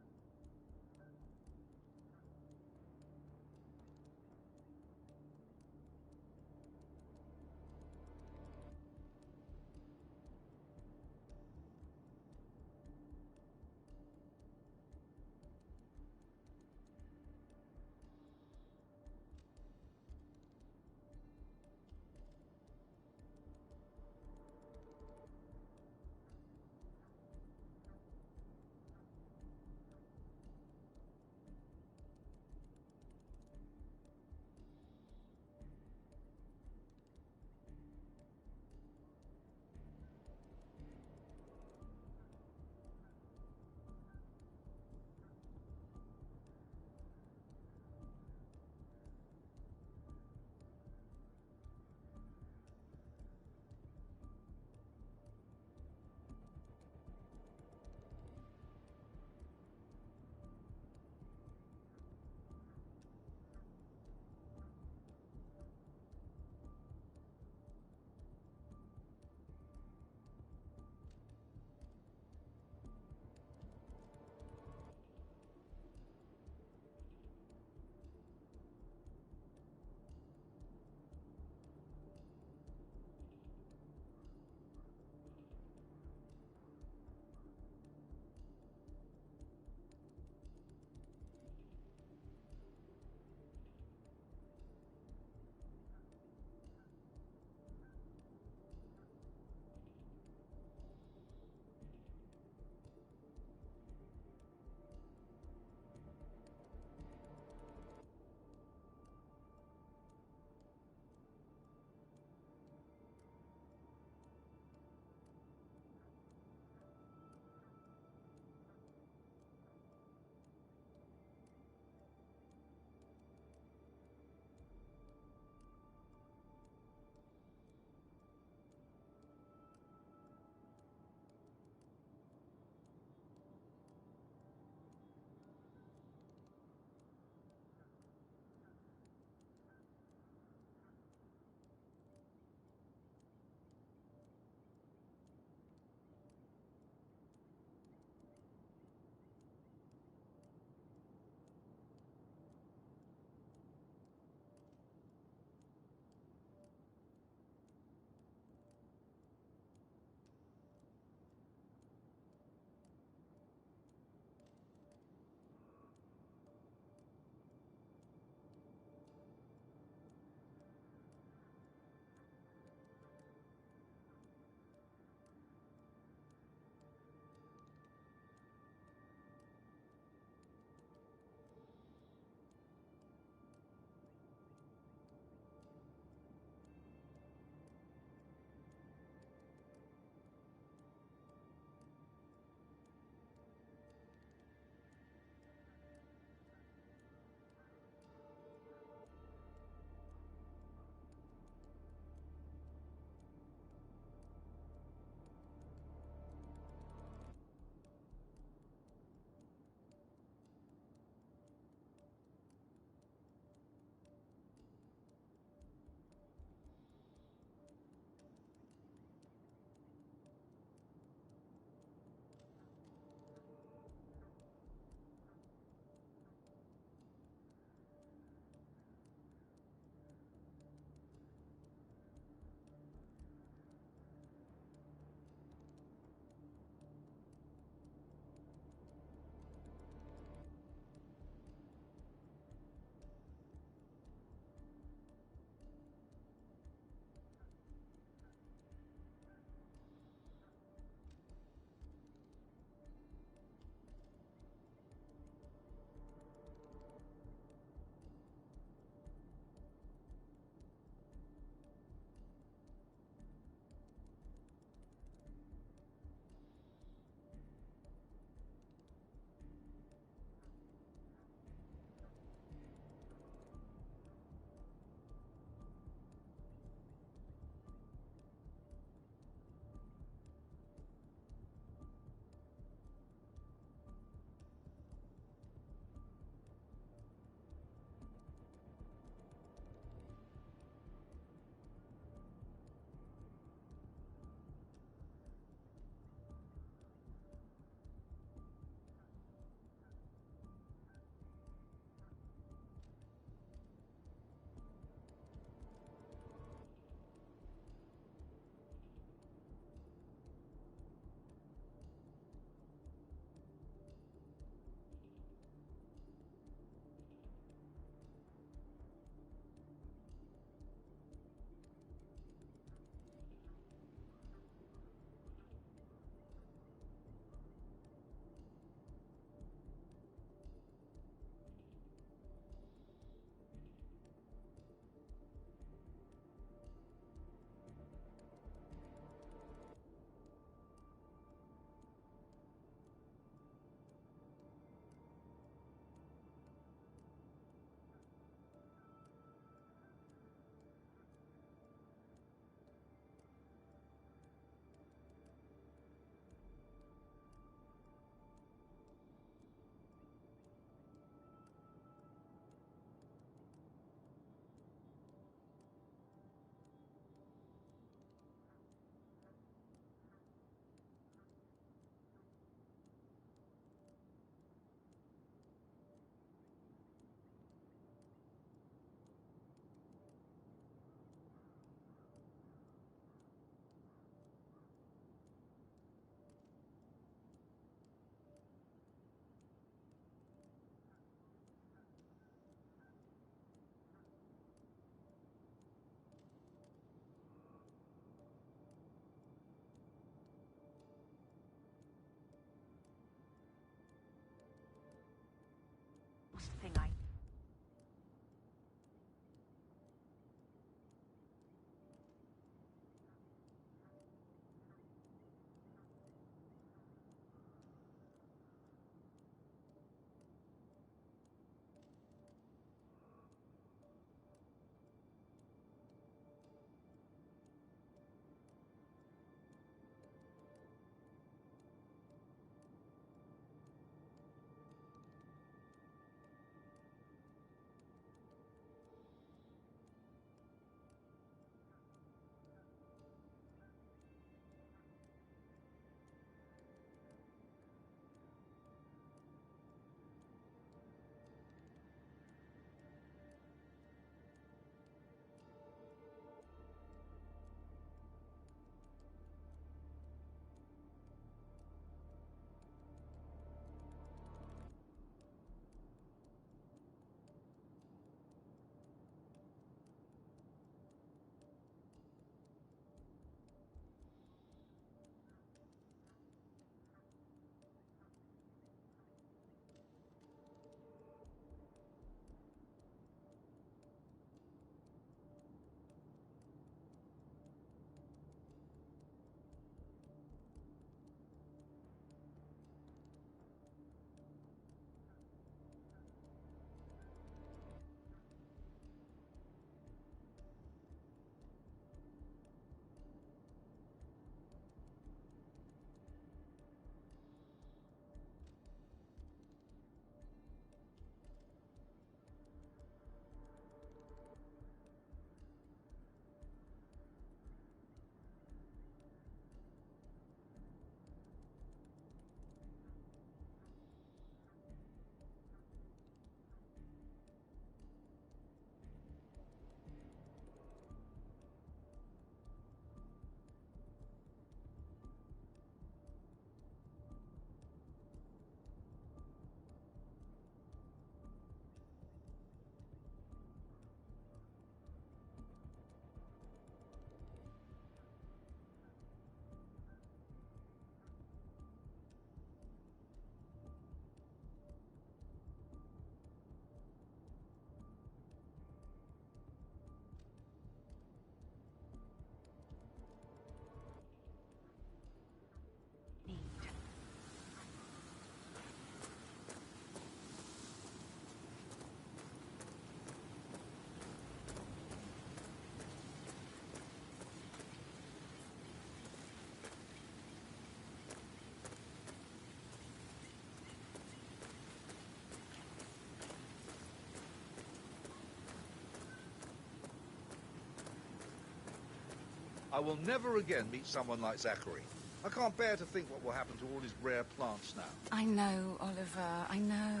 Speaker 5: I will never again meet someone like Zachary. I can't bear to think what will happen to all his rare plants now.
Speaker 12: I know, Oliver, I know.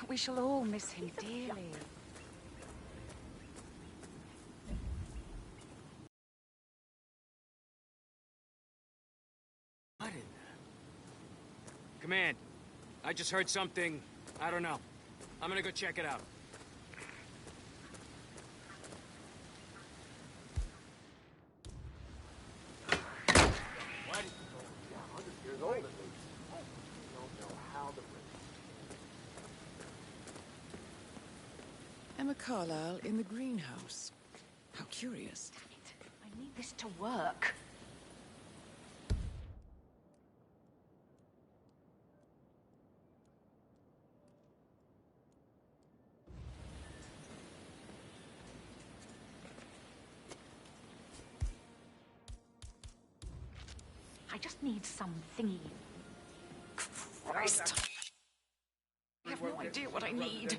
Speaker 12: We shall all miss him dearly.
Speaker 18: What in the... Command, I just heard something. I don't know. I'm gonna go check it out.
Speaker 1: Emma Carlyle in the greenhouse. How curious.
Speaker 15: Damn it. I need this to work. I just need some thingy.
Speaker 12: Christ! I have no idea what I need.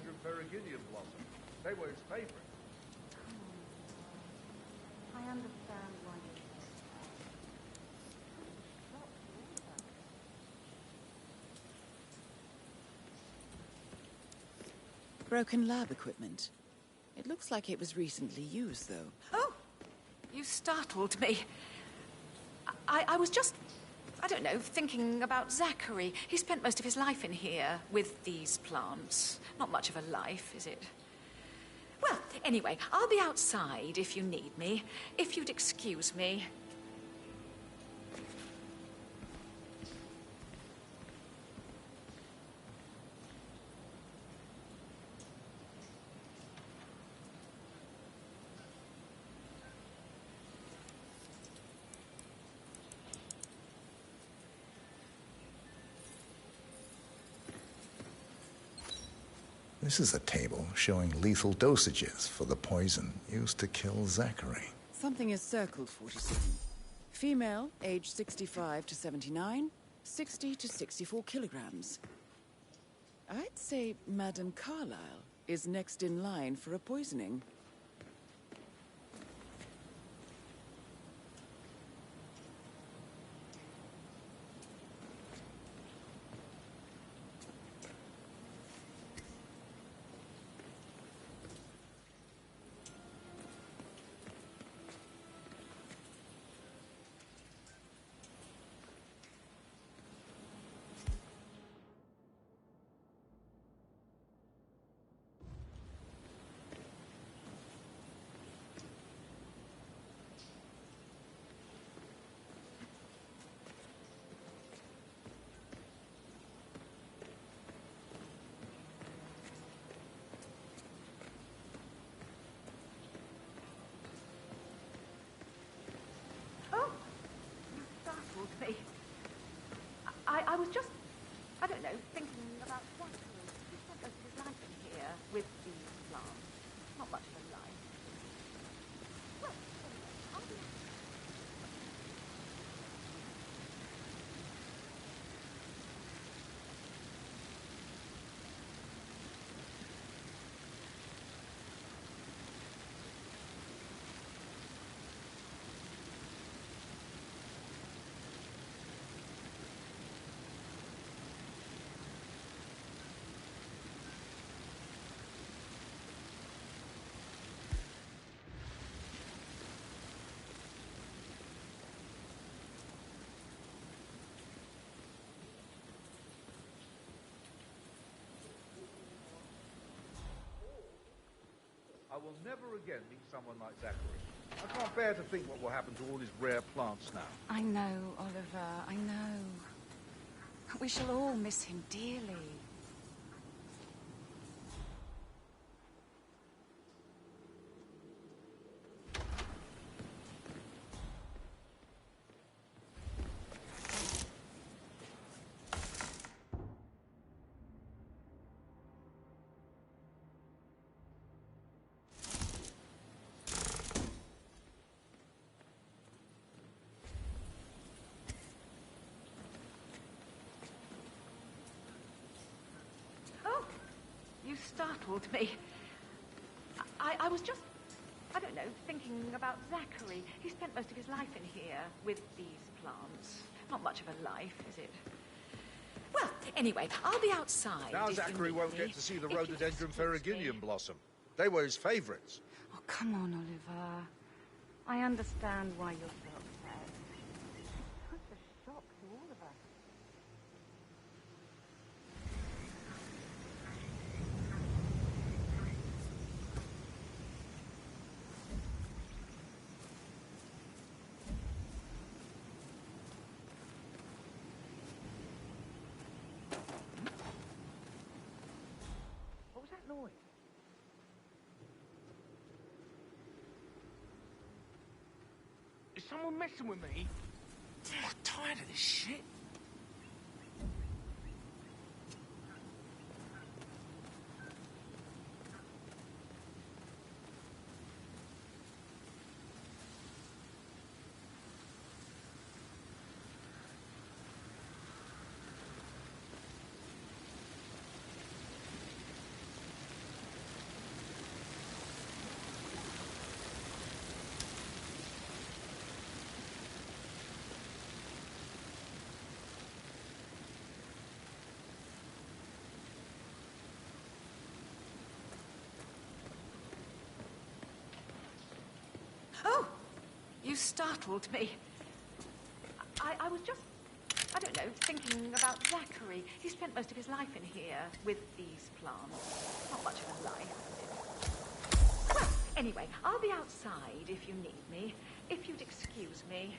Speaker 5: They were his favorite.
Speaker 9: I understand why you...
Speaker 1: Broken lab equipment. It looks like it was recently used, though.
Speaker 12: Oh! You startled me. I was just, I don't know, thinking about Zachary. He spent most of his life in here with these plants. Not much of a life, is it? Well, anyway, I'll be outside if you need me. If you'd excuse me.
Speaker 7: This is a table showing lethal dosages for the poison used to kill Zachary.
Speaker 1: Something is circled 47. Female, age 65 to 79, 60 to 64 kilograms. I'd say Madame Carlyle is next in line for a poisoning.
Speaker 15: Me. I was just, I don't know, thinking about Zachary. He spent most of his life in here with these plants. Not much of a life. Well, anyway, I'll be...
Speaker 5: I will never again meet someone like Zachary. I can't bear to think what will happen to all his rare plants now.
Speaker 12: I know, Oliver, I know. We shall all miss him dearly.
Speaker 15: You startled me. I was just... I don't know, thinking about Zachary. He spent most of his life in here with these plants. Not much of a life, is it?
Speaker 12: Well, anyway, I'll be outside.
Speaker 5: Now
Speaker 12: if you
Speaker 5: Zachary
Speaker 12: need
Speaker 5: won't
Speaker 12: me.
Speaker 5: get to see the
Speaker 12: If you
Speaker 5: rhododendron
Speaker 12: excuse
Speaker 5: ferruginum
Speaker 12: me.
Speaker 5: blossom. They were his favourites.
Speaker 15: Oh, come on, Oliver. I understand why you're so upset. It's such a shock to all of us. What was that noise?
Speaker 3: Is someone messing with me? I'm tired of this shit.
Speaker 15: Oh! You startled me. I was just, I don't know, thinking about Zachary. He spent most of his life in here with these plants. Not much of a life, is it? Well, anyway, I'll be outside if you need me. If you'd excuse me.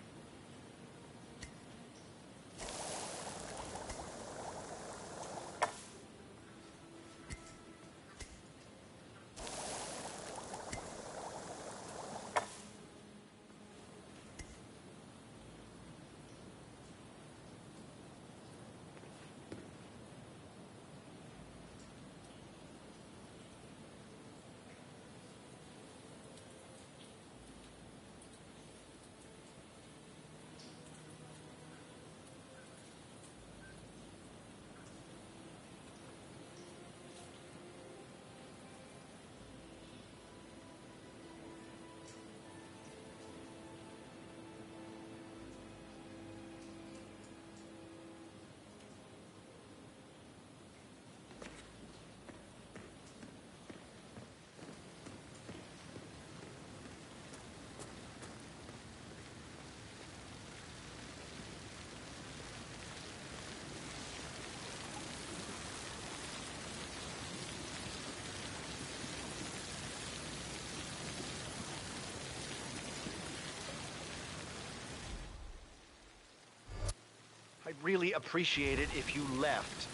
Speaker 16: I'd really appreciate it if you left.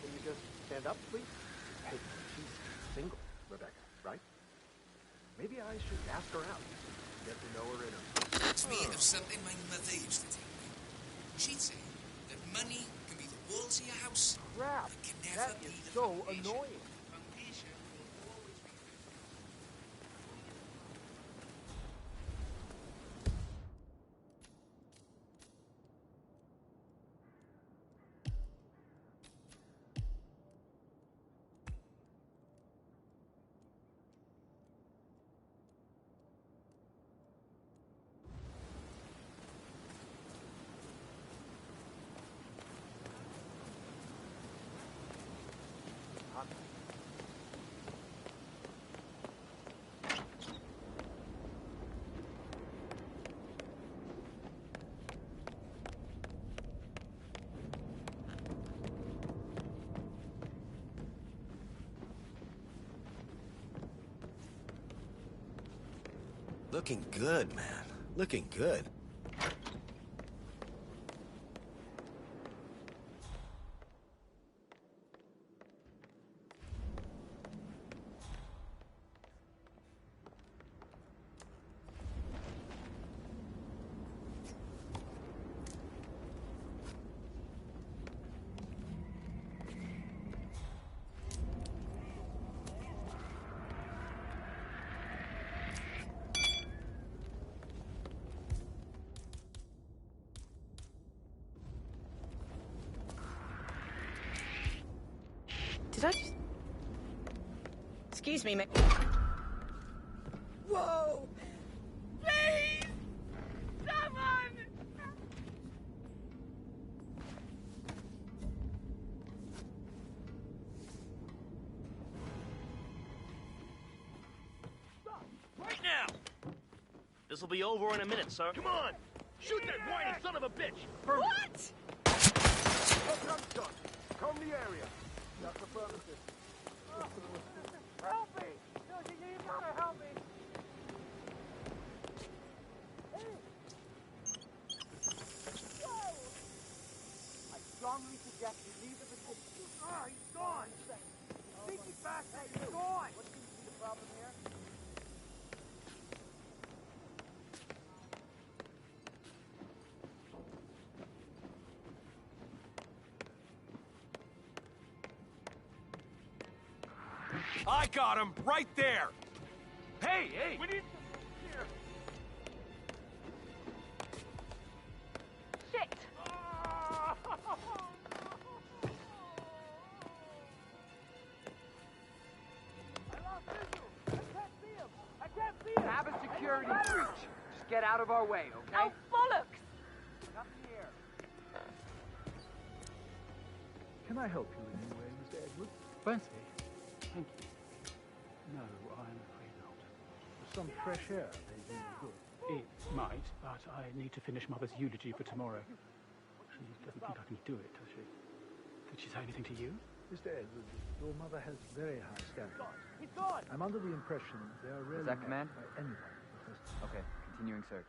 Speaker 16: Can you just stand up, please? Hey, she's single, Rebecca, right? Maybe I should ask her out. Get to know her in her...
Speaker 19: Reminds me of something my mother used to tell me. She'd say that money can be the walls of your house.
Speaker 3: Crap!
Speaker 19: It can never
Speaker 3: That
Speaker 19: be
Speaker 3: is
Speaker 19: the
Speaker 3: so
Speaker 19: foundation.
Speaker 3: annoying.
Speaker 19: Foundation will always be
Speaker 20: Looking good, man. Looking good.
Speaker 11: Did I just... Excuse me, mate.
Speaker 3: Whoa! Please! Someone!
Speaker 16: Right now! This'll be over in a minute, sir. Come on! Shoot that whiny son of a bitch!
Speaker 3: What?
Speaker 16: Open up, son. Comb the area. That's affirmative.
Speaker 3: Help me! Susie, you gotta help me! Hey! Whoa! I strongly suggest you leave the position. Ah, he's gone! Sneaky bastard, he's gone! What seems to be the problem here?
Speaker 16: I got him right there! Hey, hey! We need here.
Speaker 15: Shit!
Speaker 18: Have a security breach. Just get out of our way, okay?
Speaker 15: Oh, bollocks!
Speaker 18: Up in the air.
Speaker 5: Can I help you in any way, Mr. Edward?
Speaker 13: Fancy? Thank you. No, I'm afraid not.
Speaker 5: Some fresh air may do you good.
Speaker 13: It might, but I need to finish Mother's eulogy for tomorrow. She doesn't think I can do it, does she? Did she say anything to you?
Speaker 5: Mr. Edward, your mother has very high standards.
Speaker 3: He's gone!
Speaker 5: I'm under the impression they are really
Speaker 18: that
Speaker 5: met
Speaker 18: command?
Speaker 5: by anyone who has...
Speaker 18: Okay, continuing search.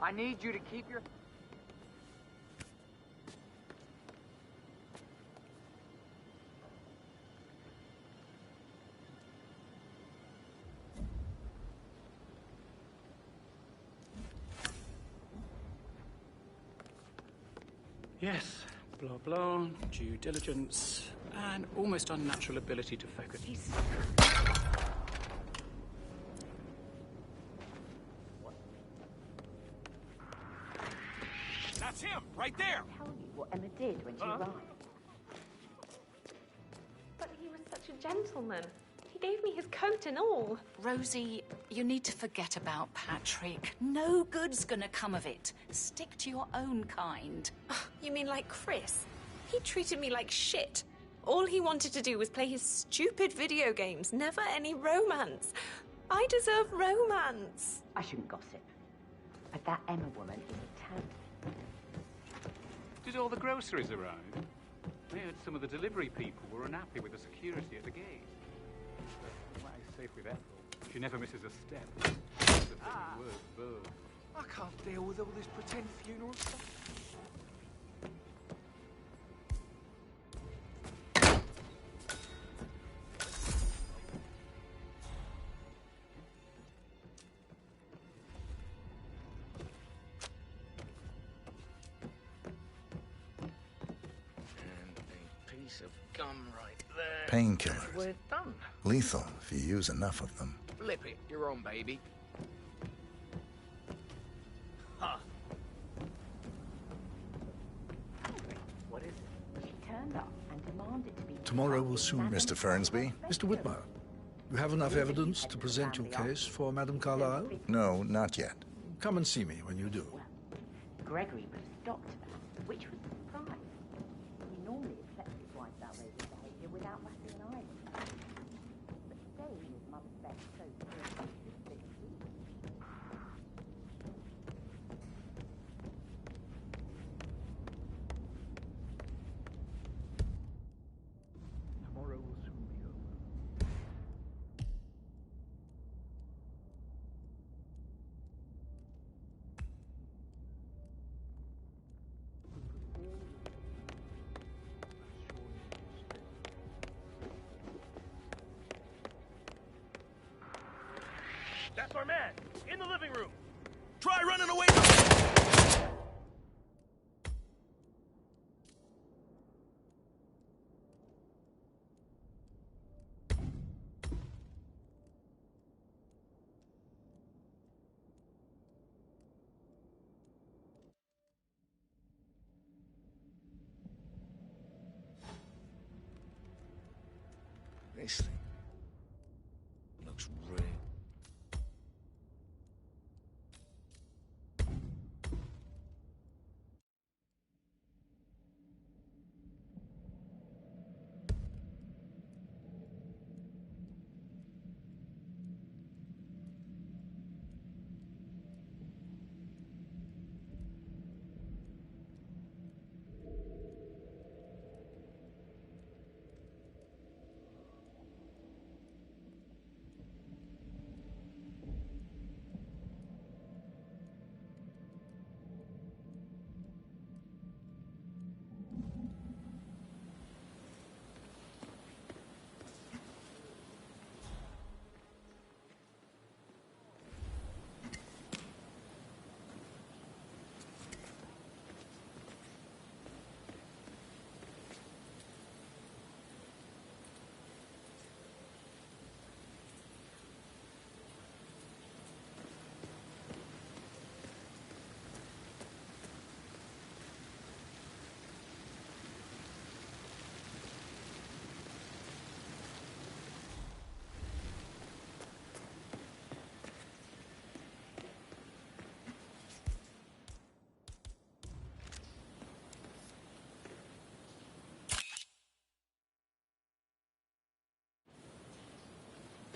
Speaker 18: I need you to keep your...
Speaker 13: Yes, blah blah, due diligence, and almost unnatural ability to focus.
Speaker 16: That's him, right there!
Speaker 15: Tell you what Emma did when she arrived. But he was such a gentleman. He gave me his coat and all.
Speaker 12: Rosie, you need to forget about Patrick. No good's gonna come of it. Stick to your own kind.
Speaker 8: You mean like Chris? He treated me like shit. All he wanted to do was play his stupid video games, never any romance. I deserve romance.
Speaker 11: I shouldn't gossip, but that Emma woman is a tad.
Speaker 13: Did all the groceries arrive? I heard some of the delivery people were unhappy with the security at the gate. But why safe with Ethel? She never misses a step. That's the thing worth bird.
Speaker 2: I can't deal with all this pretend funeral stuff. Of gum right there.
Speaker 7: Painkillers.
Speaker 2: We're done.
Speaker 7: Lethal if you use enough of them.
Speaker 2: Flip it. You're on, baby. Huh.
Speaker 11: What is it? She turned up and demanded to be...
Speaker 5: Tomorrow will soon...
Speaker 7: Mr. Fernsby?
Speaker 5: Mr. Whitmire, you have enough evidence to present your case for Madame Carlyle?
Speaker 7: No, not yet.
Speaker 5: Come and see me when you do.
Speaker 11: Gregory put a stop to that, which was a surprise. He normally accepts his wife's outrageous behaviour without batting an eyelid. But today, his mother's bed so clear, this bit of heat.
Speaker 5: Tomorrow will soon be over.
Speaker 16: That's our man! In the living room! Try running away from him!
Speaker 2: This thing looks real.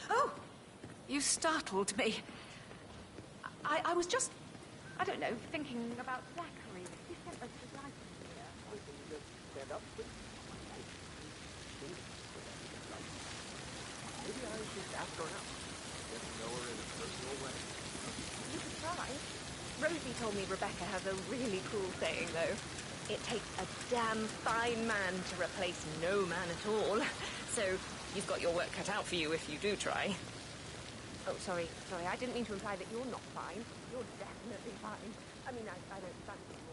Speaker 15: Oh! You startled me. I was just, I don't know, thinking about Zachary. He spent most of his life in here.
Speaker 16: Can you just stand up, please? Maybe I should ask her out. Get to know her in a personal way.
Speaker 15: You could try. Rosie told me Rebecca has a really cool saying, though. It takes a damn fine man to replace no man at all. So you've got your work cut out for you if you do try. Oh, sorry. I didn't mean to imply that you're not fine. You're definitely fine. I mean, I don't fancy you